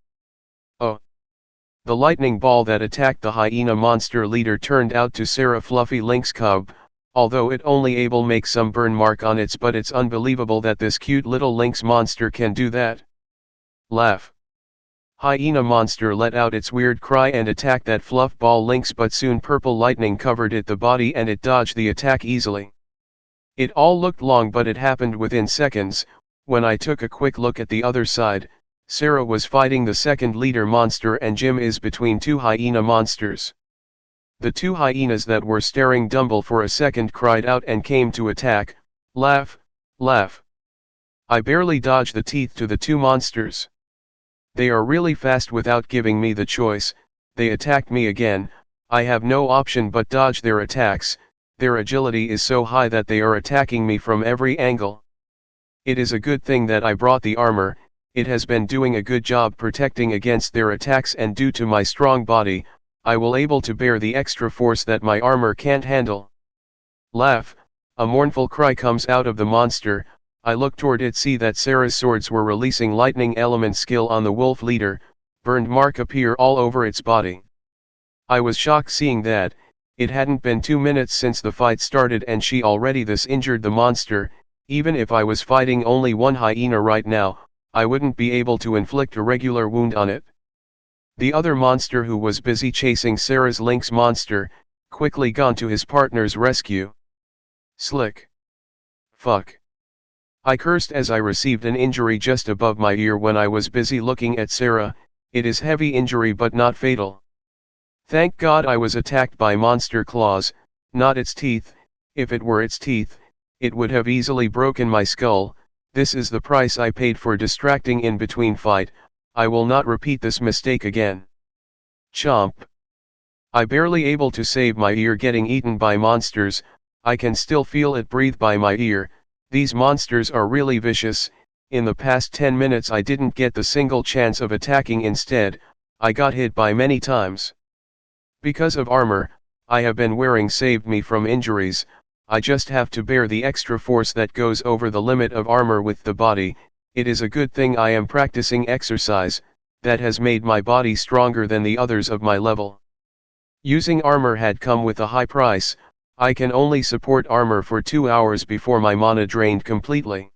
Oh! The lightning ball that attacked the hyena monster leader turned out to Sarah Fluffy Lynx Cub, although it only able make some burn mark on its butt. It's unbelievable that this cute little lynx monster can do that. Laugh. Hyena monster let out its weird cry and attacked that fluff ball lynx, but soon purple lightning covered it the body and it dodged the attack easily. It all looked long, but it happened within seconds. When I took a quick look at the other side, Sarah was fighting the second leader monster and Jim is between 2 hyena monsters. The two hyenas that were staring dumb for a second cried out and came to attack. Laugh, laugh. I barely dodged the teeth to the two monsters. They are really fast without giving me the choice. They attacked me again. I have no option but dodge their attacks. Their agility is so high that they are attacking me from every angle. It is a good thing that I brought the armor. It has been doing a good job protecting against their attacks, and due to my strong body, I will able to bear the extra force that my armor can't handle. Laugh, a mournful cry comes out of the monster. I look toward it, see that Sarah's swords were releasing lightning element skill on the wolf leader. Burned mark appear all over its body. I was shocked seeing that. It hadn't been 2 minutes since the fight started and she already this injured the monster. Even if I was fighting only one hyena right now, I wouldn't be able to inflict a regular wound on it. The other monster, who was busy chasing Sarah's lynx monster, quickly gone to his partner's rescue. Slick. Fuck. I cursed as I received an injury just above my ear when I was busy looking at Sarah. It is heavy injury but not fatal. Thank God I was attacked by monster claws, not its teeth. If it were its teeth, it would have easily broken my skull. This is the price I paid for distracting in between fight. I will not repeat this mistake again. Chomp. I barely able to save my ear getting eaten by monsters. I can still feel it breathe by my ear. These monsters are really vicious. In the past 10 minutes I didn't get the single chance of attacking, instead, I got hit by many times. Because of armor I have been wearing saved me from injuries. I just have to bear the extra force that goes over the limit of armor with the body. It is a good thing I am practicing exercise, that has made my body stronger than the others of my level. Using armor had come with a high price. I can only support armor for 2 hours before my mana drained completely.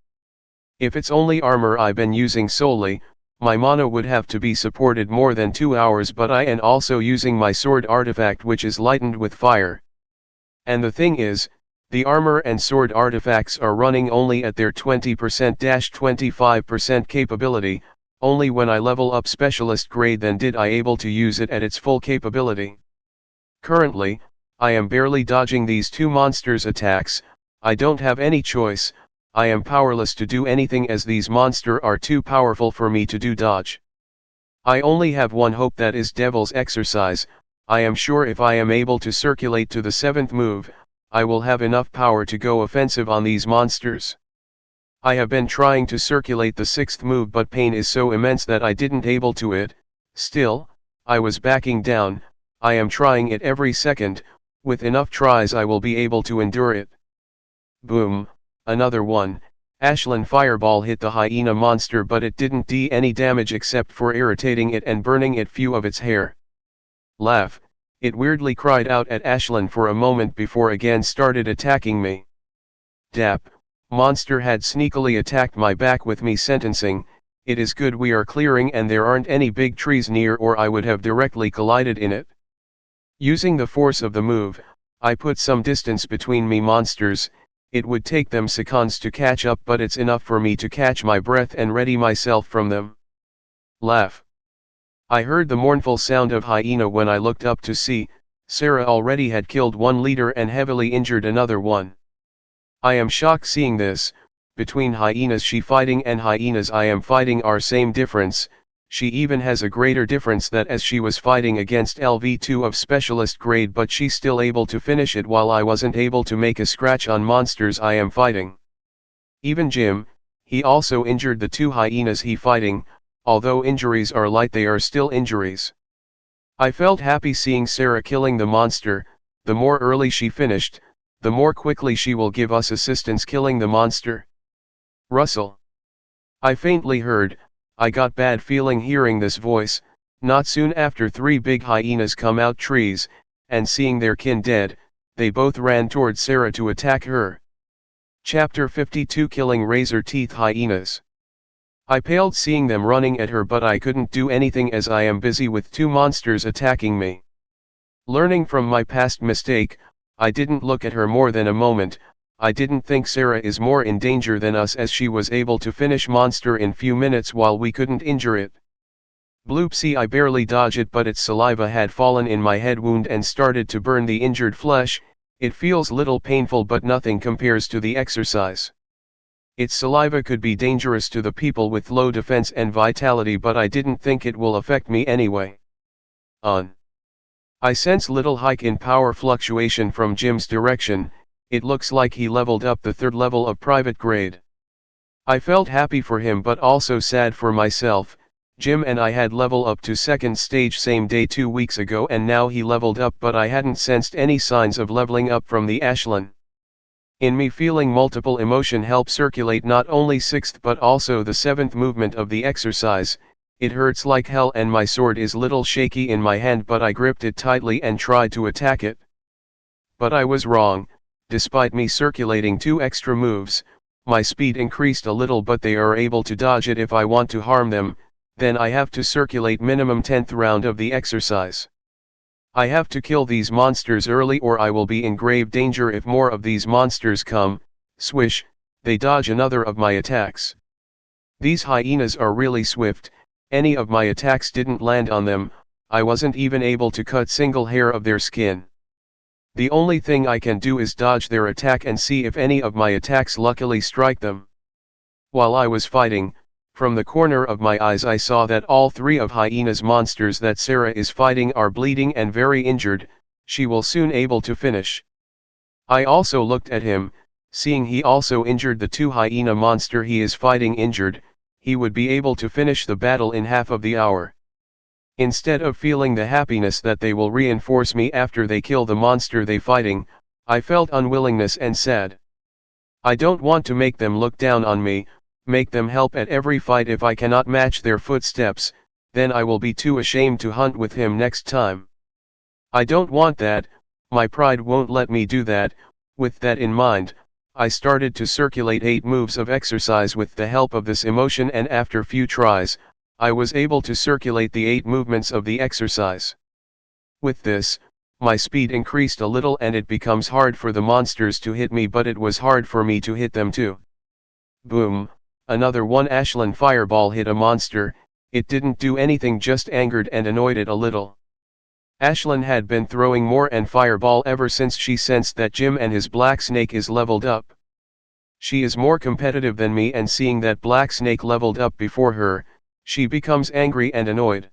If it's only armor I've been using solely, my mana would have to be supported more than 2 hours, but I am also using my sword artifact, which is lightened with fire. And the thing is, the armor and sword artifacts are running only at their 20%-25% capability. Only when I level up specialist grade then did I able to use it at its full capability. Currently, I am barely dodging these two monsters' attacks. I don't have any choice. I am powerless to do anything as these monsters are too powerful for me to do dodge. I only have one hope, that is Devil's Exercise. I am sure if I am able to circulate to the 7th move, I will have enough power to go offensive on these monsters. I have been trying to circulate the 6th move, but pain is so immense that I didn't able to it. Still, I was backing down. I am trying it every second. With enough tries I will be able to endure it. Boom, another one. Ashland Fireball hit the hyena monster, but it didn't do any damage except for irritating it and burning it few of its hair. Laugh. It weirdly cried out at Ashland for a moment before again started attacking me. Dap. Monster had sneakily attacked my back with me sentencing. It is good we are clearing and there aren't any big trees near, or I would have directly collided in it. Using the force of the move, I put some distance between me monsters. It would take them seconds to catch up, but it's enough for me to catch my breath and ready myself from them. Laugh. I heard the mournful sound of hyena when I looked up to see, Sarah already had killed one leader and heavily injured another one. I am shocked seeing this. Between hyenas she fighting and hyenas I am fighting are same difference. She even has a greater difference that as she was fighting against LV2 of specialist grade, but she still able to finish it while I wasn't able to make a scratch on monsters I am fighting. Even Jim, he also injured the two hyenas he fighting. Although injuries are light, they are still injuries. I felt happy seeing Sarah killing the monster. The more early she finished, the more quickly she will give us assistance killing the monster. Russell. I faintly heard. I got bad feeling hearing this voice. Not soon after, 3 big hyenas come out trees, and seeing their kin dead, they both ran toward Sarah to attack her. Chapter 52, Killing Razor Teeth Hyenas. I paled seeing them running at her, but I couldn't do anything as I am busy with 2 monsters attacking me. Learning from my past mistake, I didn't look at her more than a moment. I didn't think Sarah is more in danger than us, as she was able to finish monster in few minutes while we couldn't injure it. Bloopsie, I barely dodged it, but its saliva had fallen in my head wound and started to burn the injured flesh. It feels little painful, but nothing compares to the exercise. Its saliva could be dangerous to the people with low defense and vitality, but I didn't think it will affect me anyway. I sense little hike in power fluctuation from Jim's direction. It looks like he leveled up the 3rd level of private grade. I felt happy for him but also sad for myself. Jim and I had level up to 2nd stage same day 2 weeks ago, and now he leveled up, but I hadn't sensed any signs of leveling up from the Ashland. In me, feeling multiple emotion help circulate not only 6th but also the 7th movement of the exercise. It hurts like hell and my sword is little shaky in my hand, but I gripped it tightly and tried to attack it. But I was wrong. Despite me circulating 2 extra moves, my speed increased a little, but they are able to dodge it if I want to harm them. Then I have to circulate minimum 10th round of the exercise. I have to kill these monsters early or I will be in grave danger if more of these monsters come. Swish, they dodge another of my attacks. These hyenas are really swift. Any of my attacks didn't land on them. I wasn't even able to cut single hair of their skin. The only thing I can do is dodge their attack and see if any of my attacks luckily strike them. While I was fighting, from the corner of my eyes I saw that all 3 of hyena's monsters that Sarah is fighting are bleeding and very injured. She will soon able to finish. I also looked at him, seeing he also injured the 2 hyena monster he is fighting injured. He would be able to finish the battle in half of the hour. Instead of feeling the happiness that they will reinforce me after they kill the monster they fighting, I felt unwillingness and sad. I don't want to make them look down on me, make them help at every fight. If I cannot match their footsteps, then I will be too ashamed to hunt with him next time. I don't want that, my pride won't let me do that. With that in mind, I started to circulate 8 moves of exercise with the help of this emotion, and after few tries, I was able to circulate the 8 movements of the exercise. With this, my speed increased a little and it becomes hard for the monsters to hit me, but it was hard for me to hit them too. Boom, another one Ashland fireball hit a monster. It didn't do anything, just angered and annoyed it a little. Ashland had been throwing more and fireball ever since she sensed that Jim and his black snake is leveled up. She is more competitive than me, and seeing that black snake leveled up before her, she becomes angry and annoyed.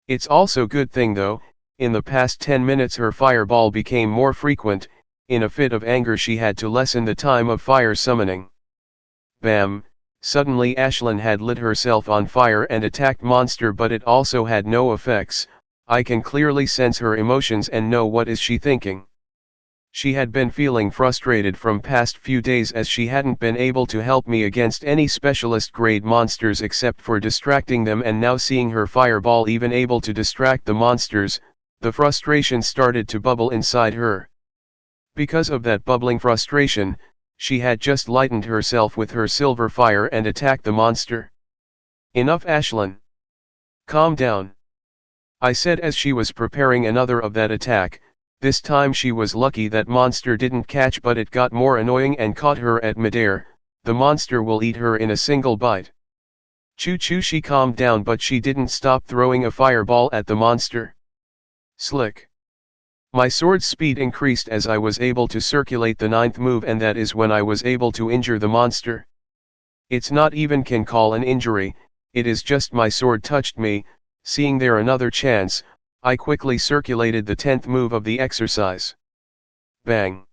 It's also good thing though, in the past 10 minutes her fireball became more frequent. In a fit of anger she had to lessen the time of fire summoning. Bam! Suddenly Ashland had lit herself on fire and attacked monster, but it also had no effects. I can clearly sense her emotions and know what is she thinking. She had been feeling frustrated from past few days as she hadn't been able to help me against any specialist grade monsters except for distracting them, and now seeing her fireball even able to distract the monsters, the frustration started to bubble inside her. Because of that bubbling frustration, she had just lightened herself with her silver fire and attacked the monster. Enough, Ashland. Calm down, I said as she was preparing another of that attack. This time she was lucky that monster didn't catch, but it got more annoying and caught her at midair. The monster will eat her in a single bite. Choo-choo, she calmed down, but she didn't stop throwing a fireball at the monster. Slick. My sword's speed increased as I was able to circulate the 9th move, and that is when I was able to injure the monster. It's not even can call an injury, it is just my sword touched me. Seeing there another chance, I quickly circulated the 10th move of the exercise. Bang!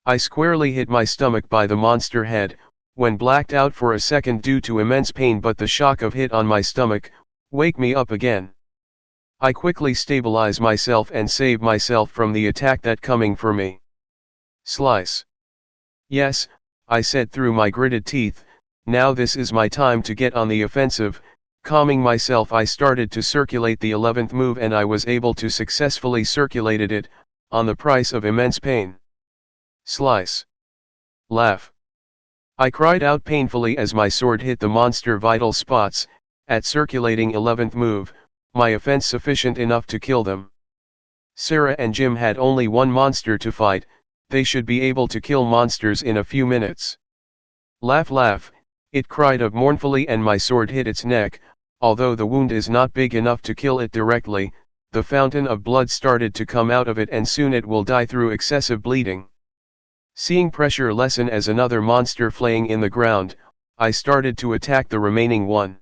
I squarely hit my stomach by the monster head, when blacked out for a second due to immense pain, but the shock of hit on my stomach wake me up again. I quickly stabilize myself and save myself from the attack that coming for me. Slice. Yes, I said through my gritted teeth, now this is my time to get on the offensive. Calming myself, I started to circulate the 11th move, and I was able to successfully circulated it, on the price of immense pain. Slice. Laugh. I cried out painfully as my sword hit the monster vital spots. At circulating 11th move, my offense sufficient enough to kill them. Sarah and Jim had only one monster to fight, they should be able to kill monsters in a few minutes. Laugh, laugh, it cried out mournfully, and my sword hit its neck. Although the wound is not big enough to kill it directly, the fountain of blood started to come out of it and soon it will die through excessive bleeding. Seeing pressure lessen as another monster flaying in the ground, I started to attack the remaining one.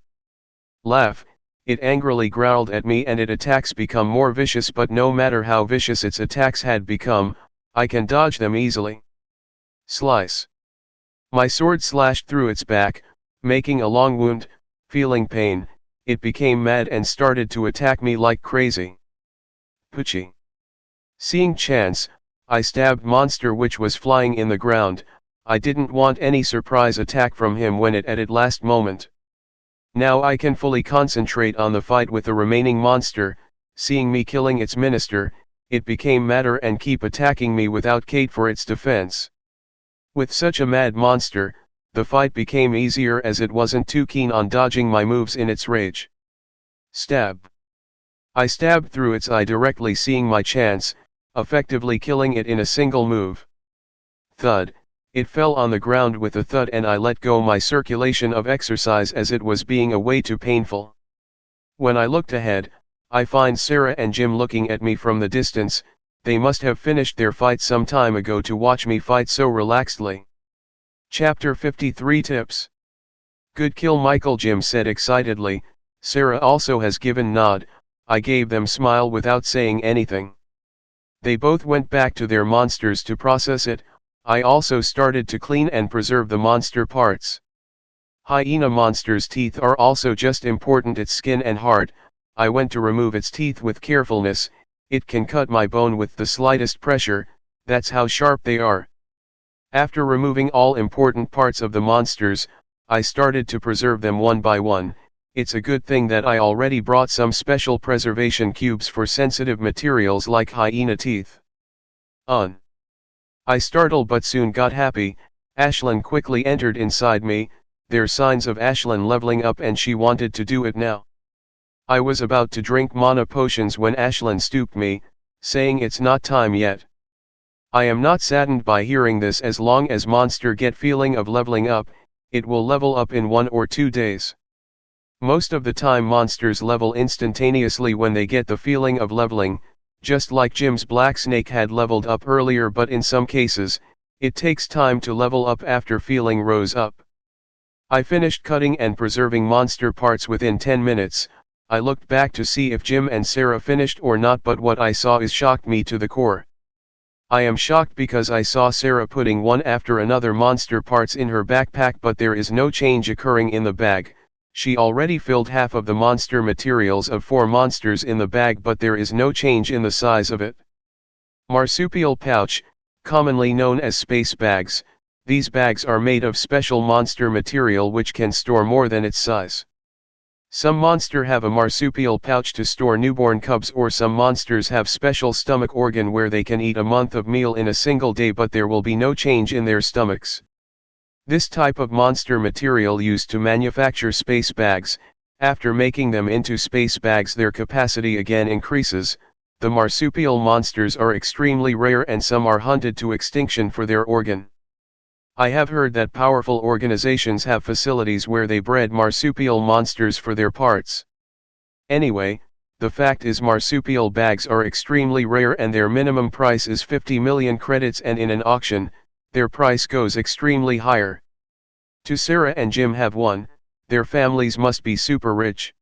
Laugh, it angrily growled at me and its attacks become more vicious, but no matter how vicious its attacks had become, I can dodge them easily. Slice. My sword slashed through its back, making a long wound. Feeling pain, it became mad and started to attack me like crazy. Poochie. Seeing chance, I stabbed monster which was flying in the ground. I didn't want any surprise attack from him when it at its last moment. Now I can fully concentrate on the fight with the remaining monster. Seeing me killing its minister, it became madder and keep attacking me without Kate for its defense. With such a mad monster, the fight became easier as it wasn't too keen on dodging my moves in its rage. Stab. I stabbed through its eye directly, seeing my chance, effectively killing it in a single move. Thud. It fell on the ground with a thud and I let go my circulation of exercise as it was being a way too painful. When I looked ahead, I find Sarah and Jim looking at me from the distance. They must have finished their fight some time ago to watch me fight so relaxedly. Chapter 53 Tips. Good kill, Michael, Jim said excitedly. Sarah also has given nod. I gave them smile without saying anything. They both went back to their monsters to process it. I also started to clean and preserve the monster parts. Hyena monster's teeth are also just important, its skin and heart. I went to remove its teeth with carefulness. It can cut my bone with the slightest pressure, that's how sharp they are. After removing all important parts of the monsters, I started to preserve them one by one. It's a good thing that I already brought some special preservation cubes for sensitive materials like hyena teeth. I startled but soon got happy. Ashlyn quickly entered inside me. There's signs of Ashlyn leveling up and she wanted to do it now. I was about to drink mana potions when Ashlyn stooped me, saying it's not time yet. I am not saddened by hearing this. As long as monster get feeling of leveling up, it will level up in 1 or 2 days. Most of the time monsters level instantaneously when they get the feeling of leveling, just like Jim's black snake had leveled up earlier, but in some cases, it takes time to level up after feeling rose up. I finished cutting and preserving monster parts within 10 minutes. I looked back to see if Jim and Sarah finished or not, but what I saw is shocked me to the core. I am shocked because I saw Sarah putting one after another monster parts in her backpack, but there is no change occurring in the bag. She already filled half of the monster materials of 4 monsters in the bag, but there is no change in the size of it. Marsupial pouch, commonly known as space bags. These bags are made of special monster material which can store more than its size. Some monster have a marsupial pouch to store newborn cubs, or some monsters have special stomach organ where they can eat a month of meal in a single day, but there will be no change in their stomachs. This type of monster material used to manufacture space bags. After making them into space bags, their capacity again increases. The marsupial monsters are extremely rare and some are hunted to extinction for their organ. I have heard that powerful organizations have facilities where they bred marsupial monsters for their parts. Anyway, the fact is marsupial bags are extremely rare and their minimum price is 50 million credits, and in an auction, their price goes extremely higher. To Sarah and Jim have one, their families must be super rich.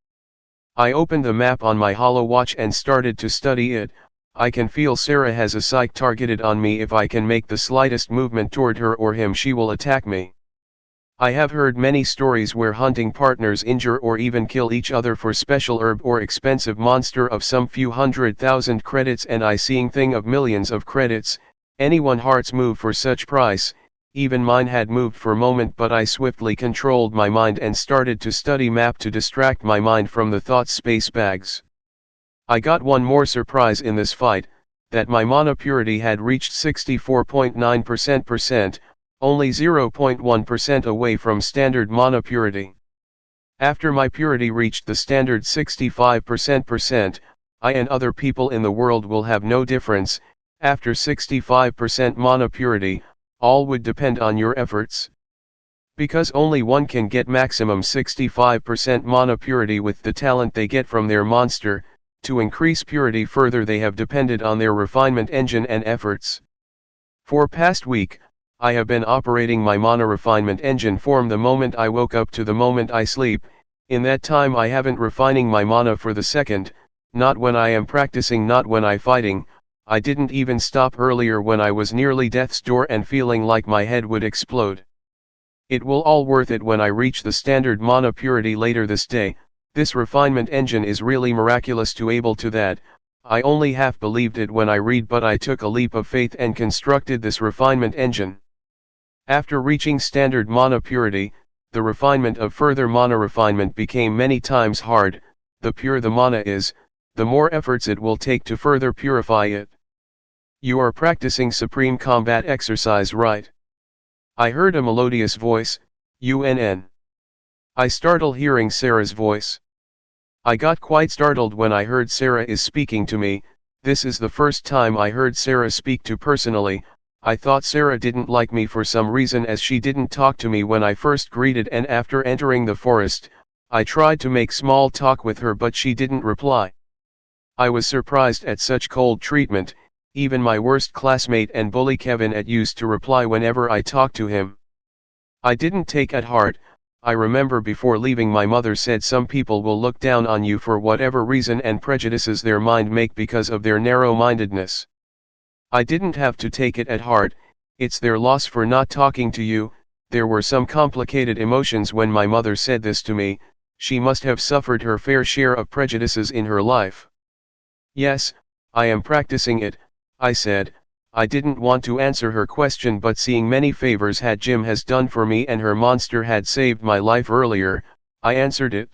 I opened the map on my Holo Watch and started to study it. I can feel Sarah has a psych targeted on me. If I can make the slightest movement toward her or him, she will attack me. I have heard many stories where hunting partners injure or even kill each other for special herb or expensive monster of some few 100,000 credits, and I seeing thing of millions of credits. Anyone hearts move for such price. Even mine had moved for a moment, but I swiftly controlled my mind and started to study map to distract my mind from the thoughts space bags. I got one more surprise in this fight, that my mana purity had reached 64.9%, only 0.1% away from standard mana purity. After my purity reached the standard 65%, I and other people in the world will have no difference. After 65% mana purity, all would depend on your efforts. Because only one can get maximum 65% mana purity with the talent they get from their monster. To increase purity further they have depended on their refinement engine and efforts. For past week, I have been operating my mana refinement engine from the moment I woke up to the moment I sleep. In that time I haven't refining my mana for the second, not when I am practicing, not when I fighting. I didn't even stop earlier when I was nearly death's door and feeling like my head would explode. It will all worth it when I reach the standard mana purity later this day. This refinement engine is really miraculous to able to that. I only half believed it when I read, but I took a leap of faith and constructed this refinement engine. After reaching standard mana purity, the refinement of further mana refinement became many times hard. The purer the mana is, the more efforts it will take to further purify it. You are practicing supreme combat exercise, right? I heard a melodious voice, UNN. I startled hearing Sarah's voice. I got quite startled when I heard Sarah is speaking to me. This is the first time I heard Sarah speak to personally. I thought Sarah didn't like me for some reason, as she didn't talk to me when I first greeted, and after entering the forest, I tried to make small talk with her but she didn't reply. I was surprised at such cold treatment. Even my worst classmate and bully Kevin used to reply whenever I talked to him. I didn't take at heart. I remember before leaving my mother said some people will look down on you for whatever reason and prejudices their mind make because of their narrow-mindedness. I didn't have to take it at heart. It's their loss for not talking to you. There were some complicated emotions when my mother said this to me. She must have suffered her fair share of prejudices in her life. Yes, I am practicing it, I said. I didn't want to answer her question, but seeing many favors had Jim has done for me and her monster had saved my life earlier, I answered it.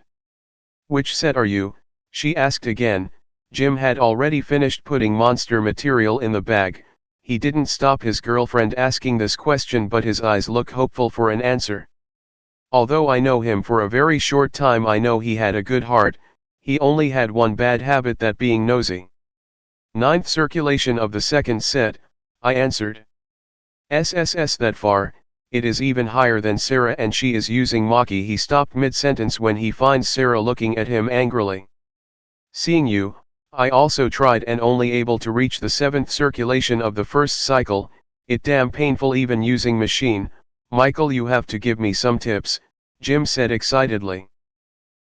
Which set are you? She asked again. Jim had already finished putting monster material in the bag. He didn't stop his girlfriend asking this question, but his eyes look hopeful for an answer. Although I know him for a very short time, I know he had a good heart. He only had one bad habit, that being nosy. 9th circulation of the second set, I answered. SSS, that far. It is even higher than Sarah and she is using Maki. He stopped mid-sentence when he finds Sarah looking at him angrily. Seeing you, I also tried and only able to reach the 7th circulation of the first cycle. It damn painful even using machine. Michael, you have to give me some tips, Jim said excitedly.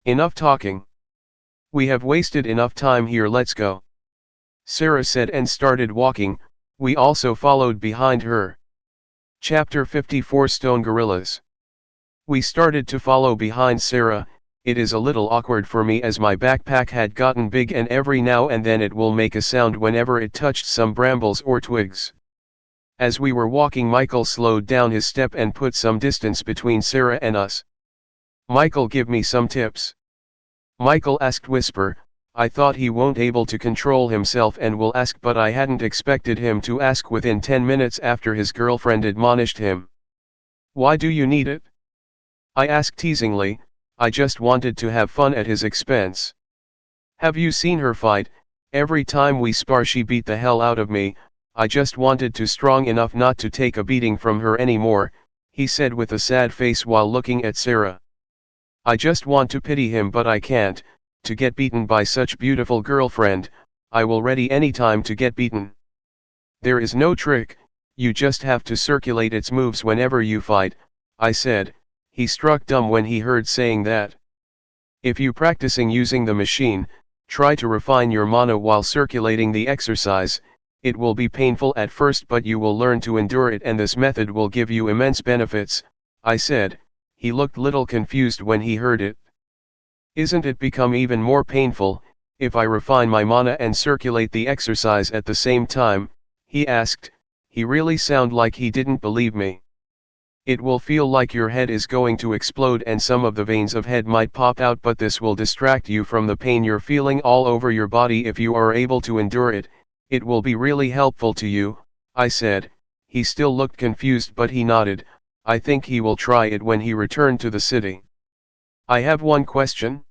Enough talking. We have wasted enough time here, let's go. Sarah said and started walking. We also followed behind her. Chapter 54, Stone Gorillas. We started to follow behind Sarah. It is a little awkward for me as my backpack had gotten big and every now and then it will make a sound whenever it touched some brambles or twigs. As we were walking, Michael slowed down his step and put some distance between Sarah and us. Michael, give me some tips. Michael asked, whisper. I thought he won't able to control himself and will ask, but I hadn't expected him to ask within 10 minutes after his girlfriend admonished him. Why do you need it? I asked teasingly. I just wanted to have fun at his expense. Have you seen her fight? Every time we spar she beat the hell out of me. I just wanted to strong enough not to take a beating from her anymore, he said with a sad face while looking at Sarah. I just want to pity him, but I can't. To get beaten by such beautiful girlfriend, I will ready any time to get beaten. There is no trick, you just have to circulate its moves whenever you fight, I said. He struck dumb when he heard saying that. If you practicing using the machine, try to refine your mana while circulating the exercise. It will be painful at first, but you will learn to endure it, and this method will give you immense benefits, I said. He looked little confused when he heard it. Isn't it become even more painful, if I refine my mana and circulate the exercise at the same time? He asked. He really sounded like he didn't believe me. It will feel like your head is going to explode and some of the veins of head might pop out, but this will distract you from the pain you're feeling all over your body if you are able to endure it. It will be really helpful to you, I said. He still looked confused, but he nodded. I think he will try it when he returned to the city. I have one question.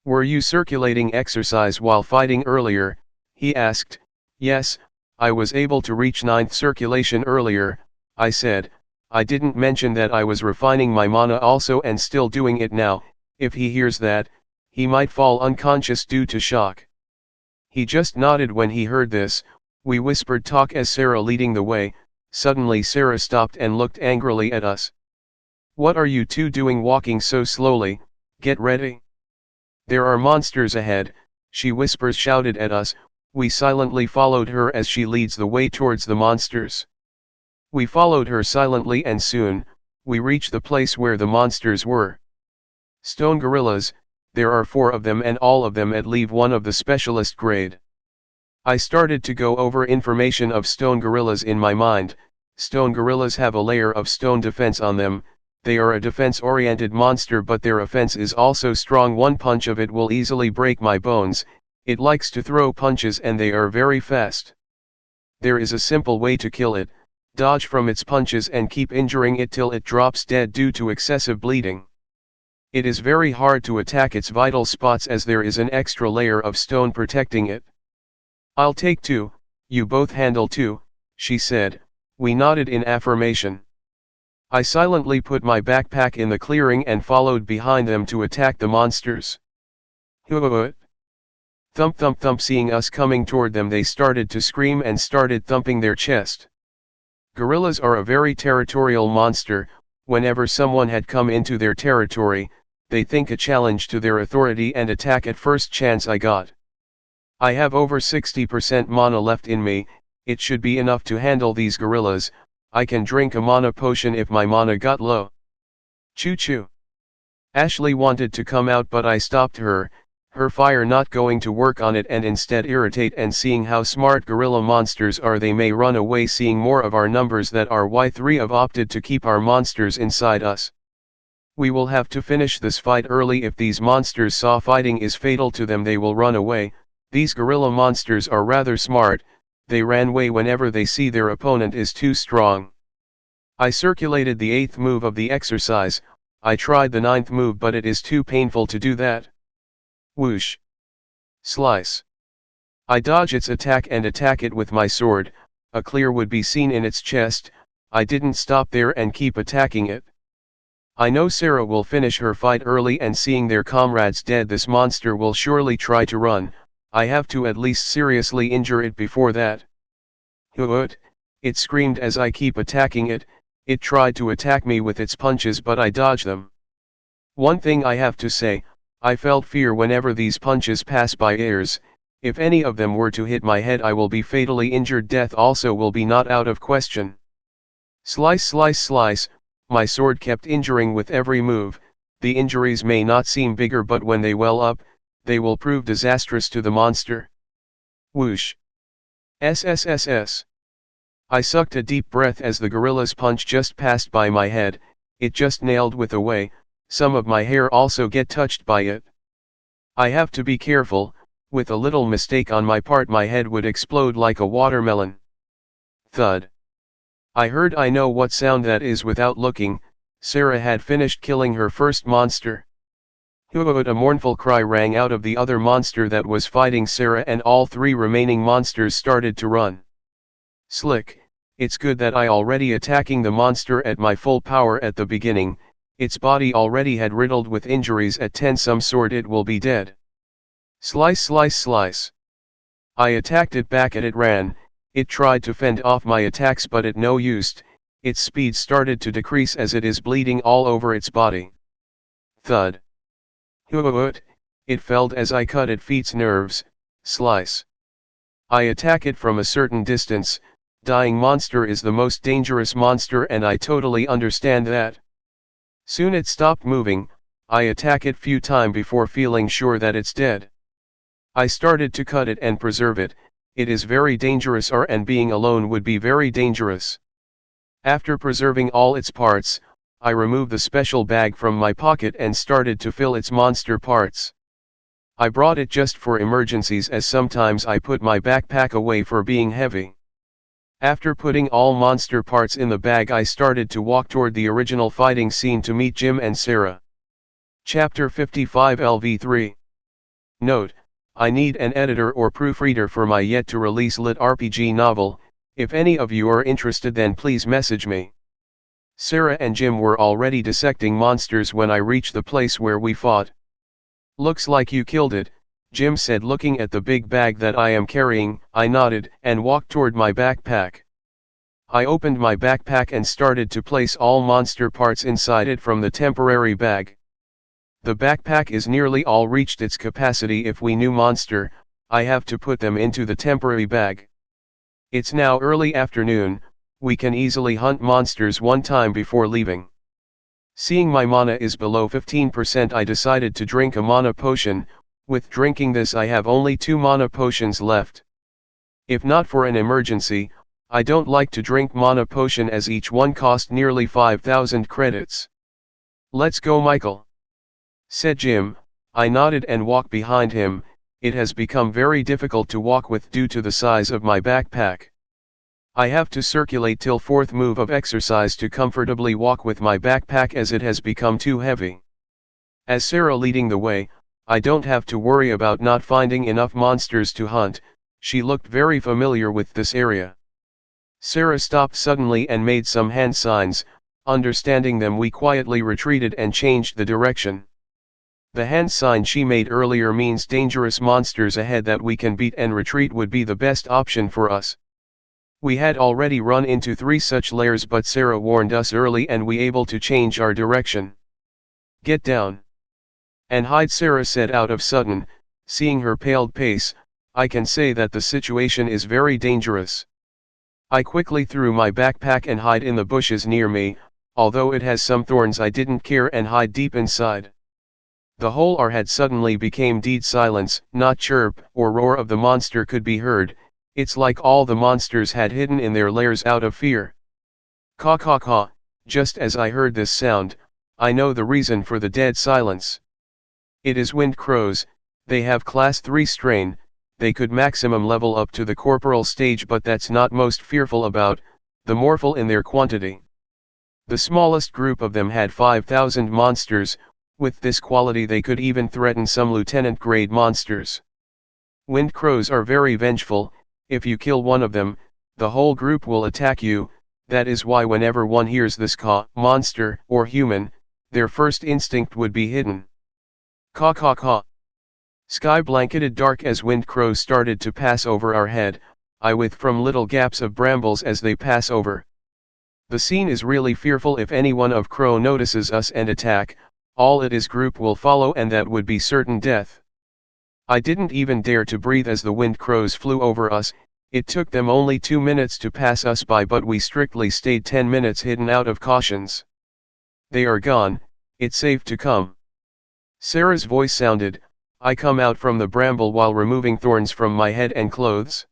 Were you circulating exercise while fighting earlier? He asked. Yes, I was able to reach 9th circulation earlier, I said. I didn't mention that I was refining my mana also and still doing it now. If he hears that, he might fall unconscious due to shock. He just nodded when he heard this. We whispered talk as Sarah leading the way. Suddenly Sarah stopped and looked angrily at us. "What are you two doing walking so slowly? Get ready. There are monsters ahead," she whispers shouted at us. We silently followed her as she leads the way towards the monsters. We followed her silently and soon, we reached the place where the monsters were. Stone gorillas, there are 4 of them and all of them at level 1 of the specialist grade. I started to go over information of stone gorillas in my mind. Stone gorillas have a layer of stone defense on them. They are a defense-oriented monster but their offense is also strong. One punch of it will easily break my bones. It likes to throw punches and they are very fast. There is a simple way to kill it: dodge from its punches and keep injuring it till it drops dead due to excessive bleeding. It is very hard to attack its vital spots as there is an extra layer of stone protecting it. "I'll take 2, you both handle 2, she said. We nodded in affirmation. I silently put my backpack in the clearing and followed behind them to attack the monsters. Huot! Thump thump thump. Seeing us coming toward them they started to scream and started thumping their chest. Gorillas are a very territorial monster. Whenever someone had come into their territory, they think a challenge to their authority and attack at first chance I got. I have over 60% mana left in me. It should be enough to handle these gorillas. I can drink a mana potion if my mana got low. Choo choo. Ashley wanted to come out but I stopped her fire not going to work on it and instead irritate, and seeing how smart gorilla monsters are they may run away. Seeing more of our numbers that are why 3 have opted to keep our monsters inside us. We will have to finish this fight early. If these monsters saw fighting is fatal to them they will run away. These gorilla monsters are rather smart. They ran away whenever they see their opponent is too strong. I circulated the 8th move of the exercise. I tried the 9th move but it is too painful to do that. Whoosh. Slice. I dodge its attack and attack it with my sword. A clear would be seen in its chest. I didn't stop there and keep attacking it. I know Sarah will finish her fight early and seeing their comrades dead this monster will surely try to run. I have to at least seriously injure it before that. Hoot! It screamed as I keep attacking it. It tried to attack me with its punches but I dodged them. One thing I have to say, I felt fear whenever these punches pass by ears. If any of them were to hit my head I will be fatally injured. Death also will be not out of question. Slice slice slice. My sword kept injuring with every move. The injuries may not seem bigger but when they well up, they will prove disastrous to the monster. Whoosh. SSSS. I sucked a deep breath as the gorilla's punch just passed by my head. It just nailed with a way. Some of my hair also get touched by it. I have to be careful. With a little mistake on my part my head would explode like a watermelon. Thud. I heard I know what sound that is without looking. Sarah had finished killing her first monster. Hoot! A mournful cry rang out of the other monster that was fighting Sarah and all 3 remaining monsters started to run. Slick, it's good that I already attacking the monster at my full power at the beginning. Its body already had riddled with injuries at 10 some sort it will be dead. Slice slice slice. I attacked it back and it ran. It tried to fend off my attacks but it no use. Its speed started to decrease as it is bleeding all over its body. Thud. Hoot! It felled as I cut at feet's nerves. Slice. I attack it from a certain distance. Dying monster is the most dangerous monster and I totally understand that. Soon it stopped moving. I attack it few times before feeling sure that it's dead. I started to cut it and preserve it. It is very dangerous and being alone would be very dangerous. After preserving all its parts, I removed the special bag from my pocket and started to fill its monster parts. I brought it just for emergencies as sometimes I put my backpack away for being heavy. After putting all monster parts in the bag I started to walk toward the original fighting scene to meet Jim and Sarah. Chapter 55 LV3. Note: I need an editor or proofreader for my yet-to-release lit RPG novel. If any of you are interested then please message me. Sarah and Jim were already dissecting monsters when I reached the place where we fought. "Looks like you killed it," Jim said, looking at the big bag that I am carrying. I nodded and walked toward my backpack. I opened my backpack and started to place all monster parts inside it from the temporary bag. The backpack is nearly all reached its capacity. If we new monster, I have to put them into the temporary bag. It's now early afternoon, we can easily hunt monsters one time before leaving. Seeing my mana is below 15%, I decided to drink a mana potion. With drinking this I have only 2 mana potions left. If not for an emergency, I don't like to drink mana potion as each one cost nearly 5,000 credits. "Let's go, Michael," said Jim. I nodded and walked behind him. It has become very difficult to walk with due to the size of my backpack. I have to circulate till 4th move of exercise to comfortably walk with my backpack as it has become too heavy. As Sarah leading the way, I don't have to worry about not finding enough monsters to hunt. She looked very familiar with this area. Sarah stopped suddenly and made some hand signs. Understanding them, we quietly retreated and changed the direction. The hand sign she made earlier means dangerous monsters ahead that we can beat, and retreat would be the best option for us. We had already run into 3 such lairs, but Sarah warned us early and we able to change our direction. "Get down and hide," Sarah said out of sudden. Seeing her paled pace, I can say that the situation is very dangerous. I quickly threw my backpack and hide in the bushes near me. Although it has some thorns, I didn't care and hide deep inside. The whole air had suddenly became dead silence. Not chirp or roar of the monster could be heard. It's like all the monsters had hidden in their lairs out of fear. Caw caw caw. Just as I heard this sound, I know the reason for the dead silence. It is wind crows. They have class 3 strain. They could maximum level up to the corporal stage, but that's not most fearful about, the morphle in their quantity. The smallest group of them had 5,000 monsters. With this quality they could even threaten some lieutenant grade monsters. Wind crows are very vengeful. If you kill one of them, the whole group will attack you. That is why whenever one hears this caw, monster or human, their first instinct would be hidden. Caw caw caw. Sky blanketed dark as wind crows started to pass over our head. I with from little gaps of brambles as they pass over. The scene is really fearful. If any one of crow notices us and attack, all it is group will follow, and that would be certain death. I didn't even dare to breathe as the wind crows flew over us. It took them only 2 minutes to pass us by, but we strictly stayed 10 minutes hidden out of cautions. "They are gone, it's safe to come," Sarah's voice sounded. I come out from the bramble while removing thorns from my head and clothes.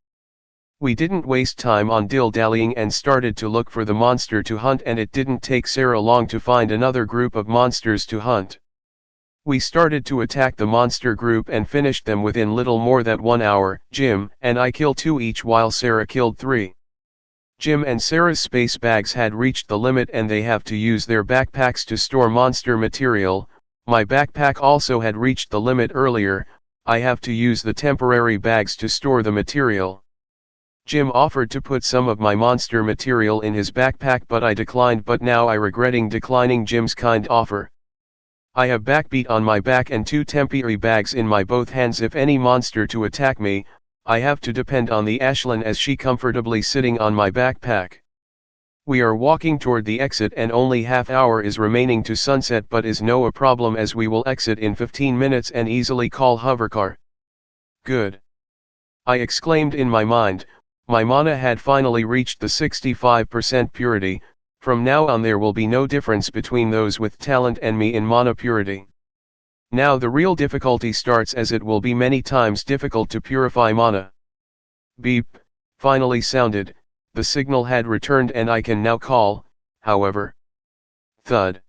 We didn't waste time on dill-dallying and started to look for the monster to hunt, and it didn't take Sarah long to find another group of monsters to hunt. We started to attack the monster group and finished them within little more than 1 hour. Jim and I killed 2 each while Sarah killed 3. Jim and Sarah's space bags had reached the limit and they have to use their backpacks to store monster material. My backpack also had reached the limit earlier. I have to use the temporary bags to store the material. Jim offered to put some of my monster material in his backpack, but I declined, but now I regretting declining Jim's kind offer. I have backbeat on my back and 2 temporary bags in my both hands. If any monster to attack me, I have to depend on the Ashlyn as she comfortably sitting on my backpack. We are walking toward the exit and only half hour is remaining to sunset, but is no a problem as we will exit in 15 minutes and easily call hovercar. Good, I exclaimed in my mind. My mana had finally reached the 65% purity. From now on there will be no difference between those with talent and me in mana purity. Now the real difficulty starts, as it will be many times difficult to purify mana. Beep, finally sounded. The signal had returned and I can now call, however. Thud.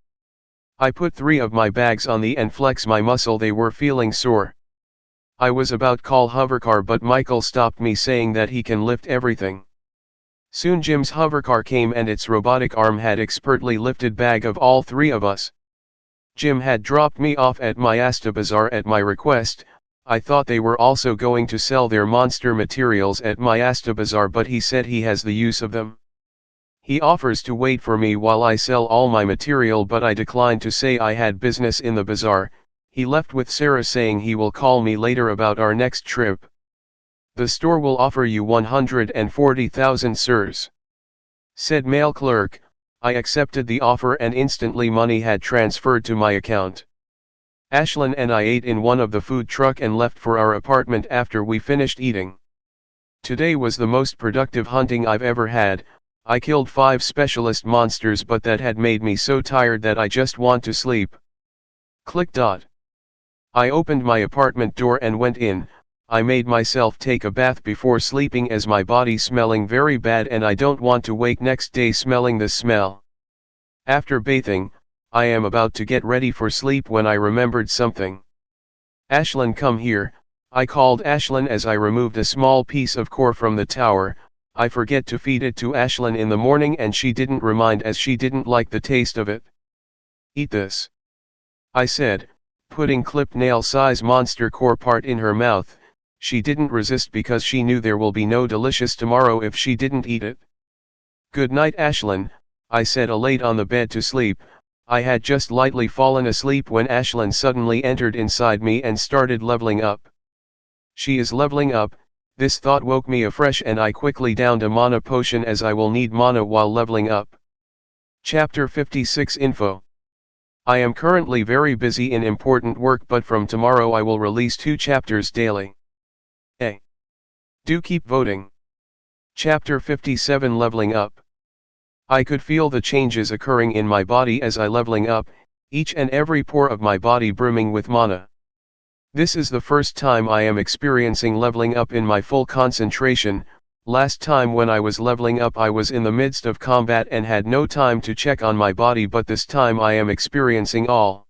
I put 3 of my bags on the and flex my muscle, they were feeling sore. I was about call hovercar, but Michael stopped me saying that he can lift everything. Soon Jim's hovercar came and its robotic arm had expertly lifted bag of all 3 of us. Jim had dropped me off at my Asta Bazaar at my request. I thought they were also going to sell their monster materials at my Asta Bazaar, but he said he has the use of them. He offers to wait for me while I sell all my material, but I declined to say I had business in the bazaar. He left with Sarah saying he will call me later about our next trip. The store will offer you 140,000 sirs, said male clerk. I accepted the offer and instantly money had transferred to my account. Ashlyn and I ate in one of the food truck and left for our apartment after we finished eating. Today was the most productive hunting I've ever had. I killed 5 specialist monsters, but that had made me so tired that I just want to sleep. Click. I opened my apartment door and went in. I made myself take a bath before sleeping as my body smelling very bad and I don't want to wake next day smelling this smell. After bathing, I am about to get ready for sleep when I remembered something. Ashlyn, come here. I called Ashlyn as I removed a small piece of core from the tower. I forget to feed it to Ashlyn in the morning and she didn't remind as she didn't like the taste of it. Eat this, I said, putting clipped nail size monster core part in her mouth. She didn't resist because she knew there will be no delicious tomorrow if she didn't eat it. Good night, Ashlyn, I said, laid on the bed to sleep. I had just lightly fallen asleep when Ashlyn suddenly entered inside me and started leveling up. She is leveling up. This thought woke me afresh and I quickly downed a mana potion as I will need mana while leveling up. Chapter 56 Info. I am currently very busy in important work, but from tomorrow I will release 2 chapters daily. Do keep voting. Chapter 57 Leveling Up. I could feel the changes occurring in my body as I leveling up, each and every pore of my body brimming with mana. This is the first time I am experiencing leveling up in my full concentration. Last time when I was leveling up I was in the midst of combat and had no time to check on my body, but this time I am experiencing all.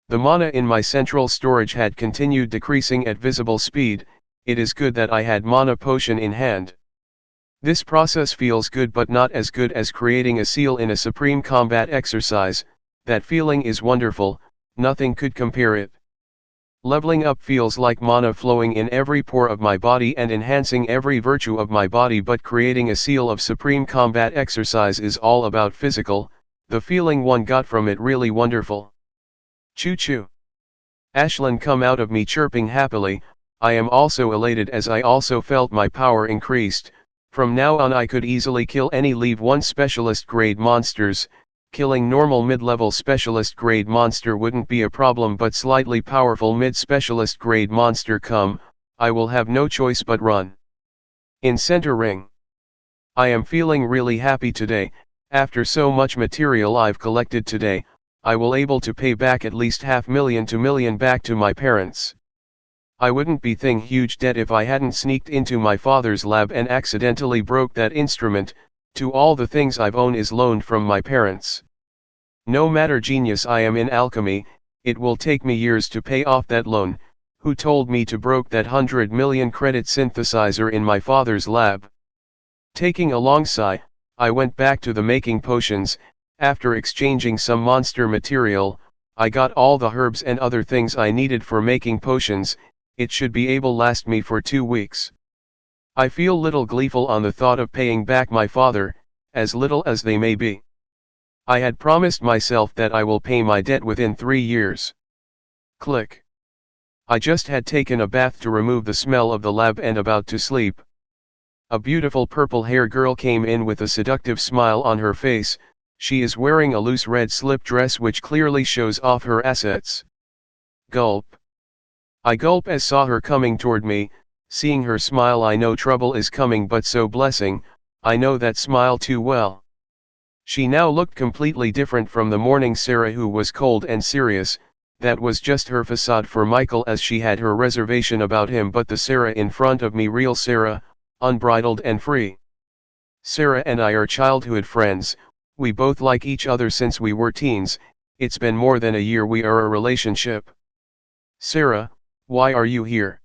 The mana in my central storage had continued decreasing at visible speed. It is good that I had mana potion in hand. This process feels good, but not as good as creating a seal in a supreme combat exercise. That feeling is wonderful, nothing could compare it. Leveling up feels like mana flowing in every pore of my body and enhancing every virtue of my body, but creating a seal of supreme combat exercise is all about physical, the feeling one got from it really wonderful. Choo choo. Ashlyn come out of me chirping happily. I am also elated as I also felt my power increased. From now on I could easily kill any leave 1 specialist grade monsters. Killing normal mid-level specialist grade monster wouldn't be a problem, but slightly powerful mid-specialist grade monster come, I will have no choice but run. In center ring. I am feeling really happy today. After so much material I've collected today, I will able to pay back at least $500,000 to $1 million back to my parents. I wouldn't be thing huge debt if I hadn't sneaked into my father's lab and accidentally broke that instrument. To all the things I've owned is loaned from my parents. No matter genius I am in alchemy, it will take me years to pay off that loan. Who told me to broke that 100 million credit synthesizer in my father's lab? Taking a long sigh, I went back to the making potions. After exchanging some monster material, I got all the herbs and other things I needed for making potions. It should be able last me for 2 weeks. I feel little gleeful on the thought of paying back my father, as little as they may be. I had promised myself that I will pay my debt within 3 years. Click. I just had taken a bath to remove the smell of the lab and about to sleep. A beautiful purple hair girl came in with a seductive smile on her face. She is wearing a loose red slip dress which clearly shows off her assets. Gulp. I gulp as saw her coming toward me. Seeing her smile I know trouble is coming, but so blessing, I know that smile too well. She now looked completely different from the morning Sarah, who was cold and serious. That was just her facade for Michael, as she had her reservation about him, but the Sarah in front of me, real Sarah, unbridled and free. Sarah and I are childhood friends. We both like each other since we were teens. It's been more than a year we are a relationship. Sarah, why are you here?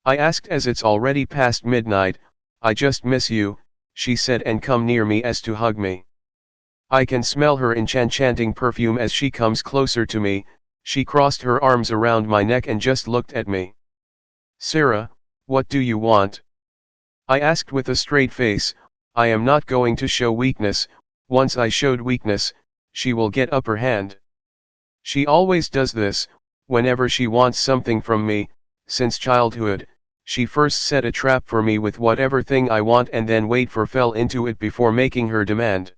I asked as it's already past midnight. I just miss you, she said, and come near me as to hug me. I can smell her enchanting perfume as she comes closer to me. She crossed her arms around my neck and just looked at me. Sarah, what do you want? I asked with a straight face. I am not going to show weakness. Once I showed weakness, she will get upper hand. She always does this, whenever she wants something from me. Since childhood, she first set a trap for me with whatever thing I want and then fell into it before making her demand.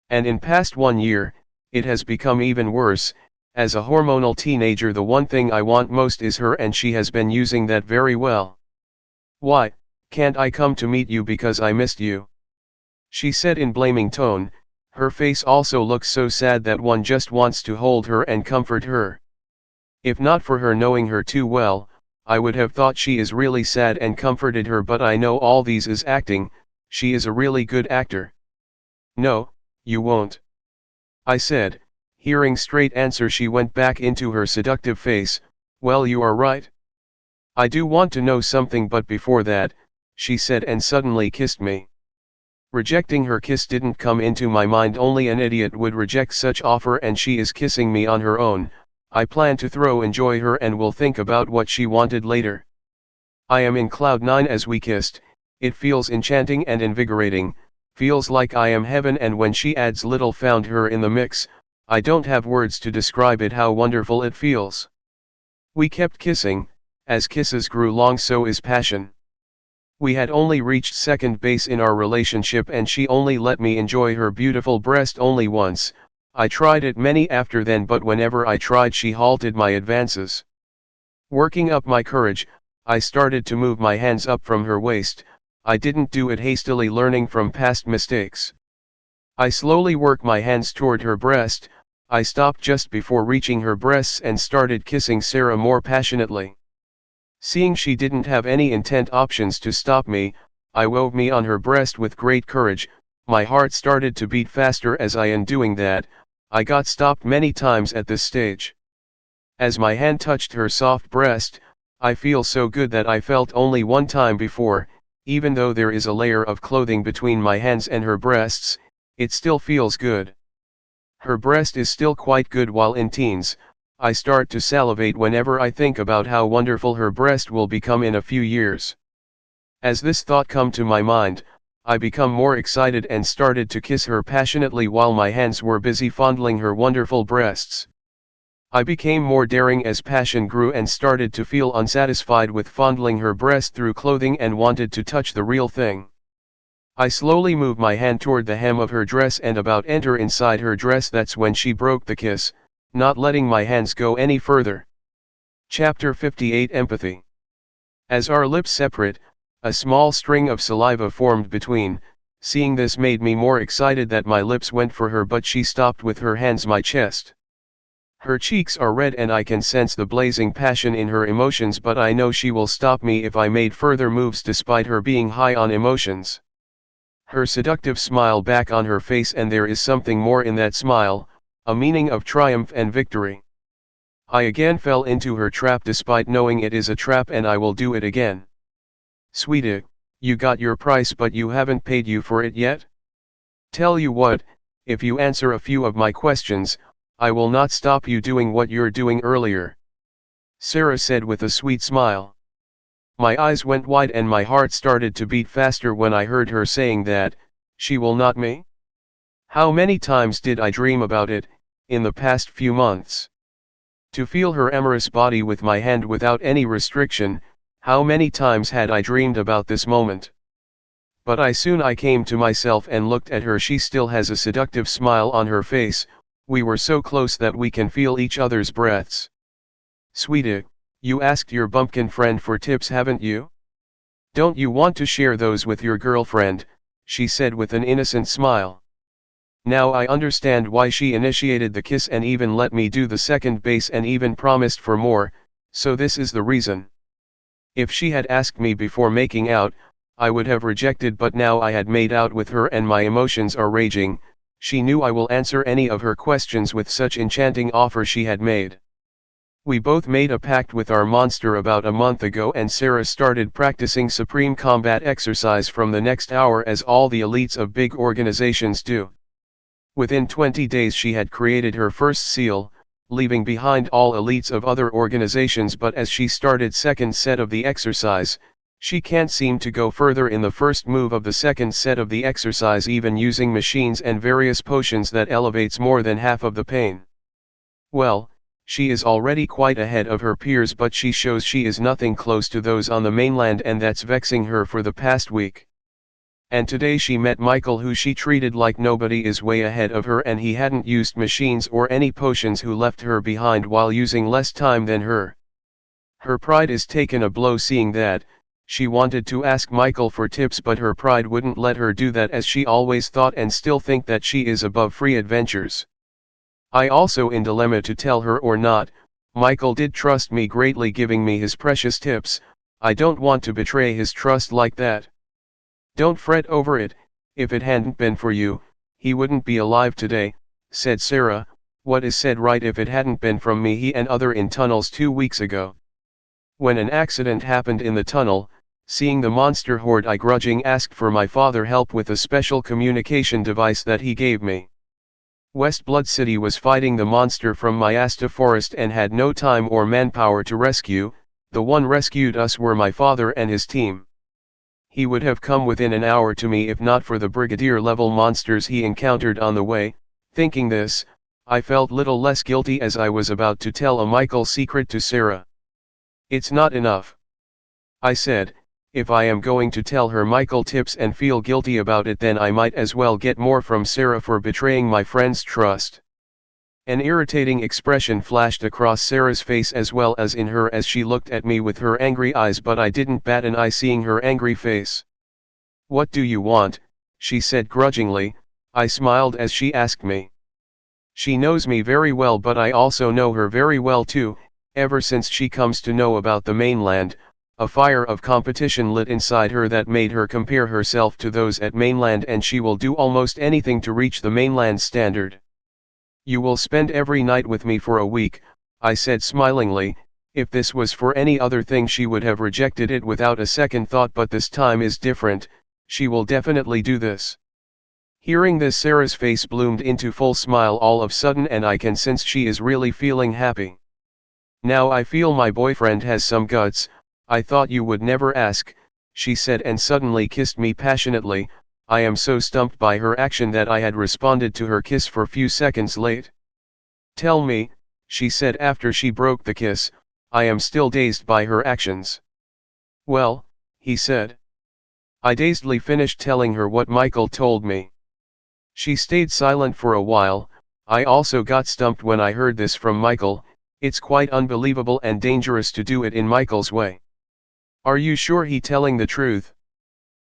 And in past 1 year, it has become even worse. As a hormonal teenager, the one thing I want most is her, and she has been using that very well. "Why, can't I come to meet you because I missed you?" she said in blaming tone. Her face also looks so sad that one just wants to hold her and comfort her. If not for her knowing her too well, I would have thought she is really sad and comforted her, but I know all these is acting. She is a really good actor. "No, you won't," I said. Hearing straight answer, she went back into her seductive face. "Well, you are right. I do want to know something, but before that," she said, and suddenly kissed me. Rejecting her kiss didn't come into my mind. Only an idiot would reject such offer, and she is kissing me on her own. I plan to enjoy her and will think about what she wanted later. I am in cloud 9 as we kissed. It feels enchanting and invigorating, feels like I am heaven, and when she adds little found her in the mix, I don't have words to describe it how wonderful it feels. We kept kissing. As kisses grew long, so is passion. We had only reached second base in our relationship, and she only let me enjoy her beautiful breast only once. I tried it many after then, but whenever I tried, she halted my advances. Working up my courage, I started to move my hands up from her waist. I didn't do it hastily, learning from past mistakes. I slowly worked my hands toward her breast. I stopped just before reaching her breasts and started kissing Sarah more passionately. Seeing she didn't have any intent options to stop me, I wove me on her breast with great courage. My heart started to beat faster as I in doing that. I got stopped many times at this stage. As my hand touched her soft breast, I feel so good that I felt only one time before. Even though there is a layer of clothing between my hands and her breasts, it still feels good. Her breast is still quite good. While in teens, I start to salivate whenever I think about how wonderful her breast will become in a few years. As this thought come to my mind, I become more excited and started to kiss her passionately while my hands were busy fondling her wonderful breasts. I became more daring as passion grew and started to feel unsatisfied with fondling her breast through clothing and wanted to touch the real thing. I slowly moved my hand toward the hem of her dress and about enter inside her dress. That's when she broke the kiss, not letting my hands go any further. Chapter 58 Empathy. As our lips separate, a small string of saliva formed between. Seeing this made me more excited that my lips went for her, but she stopped with her hands my chest. Her cheeks are red and I can sense the blazing passion in her emotions, but I know she will stop me if I made further moves despite her being high on emotions. Her seductive smile back on her face, and there is something more in that smile, a meaning of triumph and victory. I again fell into her trap despite knowing it is a trap, and I will do it again. "Sweetie, you got your price, but you haven't paid you for it yet? Tell you what, if you answer a few of my questions, I will not stop you doing what you're doing earlier," Sarah said with a sweet smile. My eyes went wide and my heart started to beat faster when I heard her saying that. She will not me? How many times did I dream about it, in the past few months? To feel her amorous body with my hand without any restriction, how many times had I dreamed about this moment? But I came to myself and looked at her. She still has a seductive smile on her face. We were so close that we can feel each other's breaths. "Sweetie, you asked your bumpkin friend for tips, haven't you? Don't you want to share those with your girlfriend?" she said with an innocent smile. Now I understand why she initiated the kiss and even let me do the second base and even promised for more, so this is the reason. If she had asked me before making out, I would have rejected, but now I had made out with her and my emotions are raging. She knew I will answer any of her questions with such enchanting offer she had made. We both made a pact with our monster about a month ago, and Sarah started practicing supreme combat exercise from the next hour, as all the elites of big organizations do. Within 20 days she had created her first seal, leaving behind all elites of other organizations, but as she started second set of the exercise, She can't seem to go further in the first move of the second set of the exercise, even using machines and various potions that elevates more than half of the pain. Well, she is already quite ahead of her peers, but she shows she is nothing close to those on the mainland, and that's vexing her for the past week. And today she met Michael, who she treated like nobody, is way ahead of her, and he hadn't used machines or any potions, who left her behind while using less time than her. Her pride is taken a blow seeing that. She wanted to ask Michael for tips, but her pride wouldn't let her do that, as she always thought and still think that she is above free adventures. I also in dilemma to tell her or not. Michael did trust me greatly, giving me his precious tips. I don't want to betray his trust like that. Don't fret over it. If it hadn't been for you, he wouldn't be alive today, said Sarah. What is said right. If it hadn't been from me, he and other in tunnels 2 weeks ago. When an accident happened in the tunnel, seeing the monster horde, I grudging asked for my father help with a special communication device that he gave me. West Blood City was fighting the monster from Myasta Forest and had no time or manpower to rescue. The one rescued us were my father and his team. He would have come within an hour to me if not for the brigadier-level monsters he encountered on the way. Thinking this, I felt little less guilty as I was about to tell a Michael secret to Sarah. It's not enough, I said. If I am going to tell her Michael tips and feel guilty about it, then I might as well get more from Sarah for betraying my friend's trust. An irritating expression flashed across Sarah's face as well as in her as she looked at me with her angry eyes, but I didn't bat an eye seeing her angry face. What do you want? She said grudgingly. I smiled as she asked me. She knows me very well, but I also know her very well too. Ever since she comes to know about the mainland, a fire of competition lit inside her that made her compare herself to those at mainland, and she will do almost anything to reach the mainland standard. You will spend every night with me for a week, I said smilingly. If this was for any other thing she would have rejected it without a second thought, but this time is different. She will definitely do this. Hearing this, Sarah's face bloomed into full smile all of a sudden, and I can sense she is really feeling happy. Now I feel my boyfriend has some guts. I thought you would never ask, she said, and suddenly kissed me passionately. I am so stumped by her action that I had responded to her kiss for few seconds late. Tell me, she said after she broke the kiss. I am still dazed by her actions. Well, he said. I dazedly finished telling her what Michael told me. She stayed silent for a while. I also got stumped when I heard this from Michael. It's quite unbelievable and dangerous to do it in Michael's way. Are you sure he telling the truth?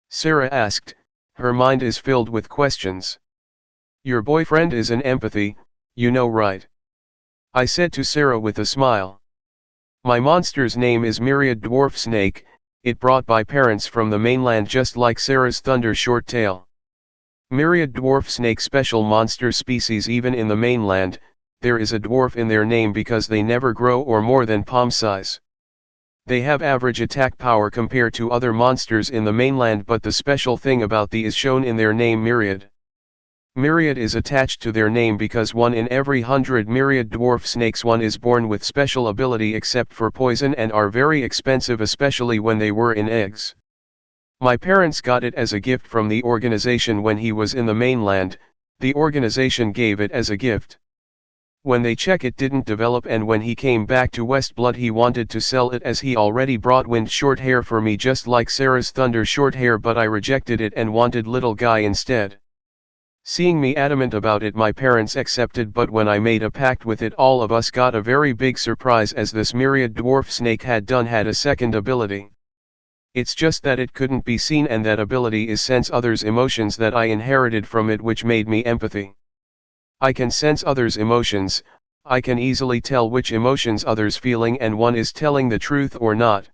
Sarah asked. Her mind is filled with questions. Your boyfriend is an empathy, you know, right? I said to Sarah with a smile. My monster's name is Myriad Dwarf Snake, it brought by parents from the mainland, just like Sarah's thunder short tail. Myriad Dwarf Snake, special monster species even in the mainland. There is a dwarf in their name because they never grow or more than palm size. They have average attack power compared to other monsters in the mainland, but the special thing about the is shown in their name, Myriad. Myriad is attached to their name because 1 in every 100 myriad dwarf snakes one is born with special ability except for poison, and are very expensive, especially when they were in eggs. My parents got it as a gift from the organization when he was in the mainland. The organization gave it as a gift. When they check, it didn't develop, and when he came back to West Blood he wanted to sell it as he already brought wind short hair for me, just like Sarah's thunder short hair, but I rejected it and wanted little guy instead. Seeing me adamant about it, my parents accepted, but when I made a pact with it, all of us got a very big surprise, as this myriad dwarf snake had a second ability. It's just that it couldn't be seen, and that ability is sense others' emotions that I inherited from it, which made me empathy. I can sense others' emotions. I can easily tell which emotions others feeling and one is telling the truth or not.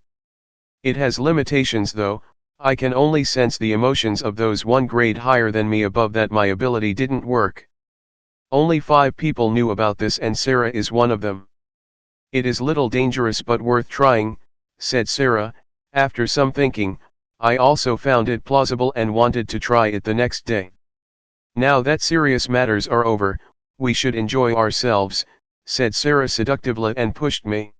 It has limitations though. I can only sense the emotions of those 1 grade higher than me. Above that my ability didn't work. Only 5 people knew about this, and Sarah is one of them. It is little dangerous but worth trying, said Sarah. After some thinking, I also found it plausible and wanted to try it the next day. Now that serious matters are over, we should enjoy ourselves, said Sarah seductively and pushed me.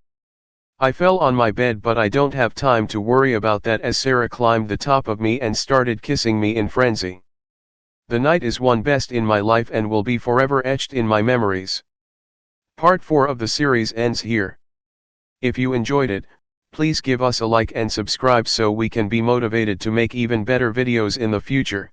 I fell on my bed, but I don't have time to worry about that as Sarah climbed the top of me and started kissing me in frenzy. The night is one best in my life and will be forever etched in my memories. Part 4 of the series ends here. If you enjoyed it, please give us a like and subscribe so we can be motivated to make even better videos in the future.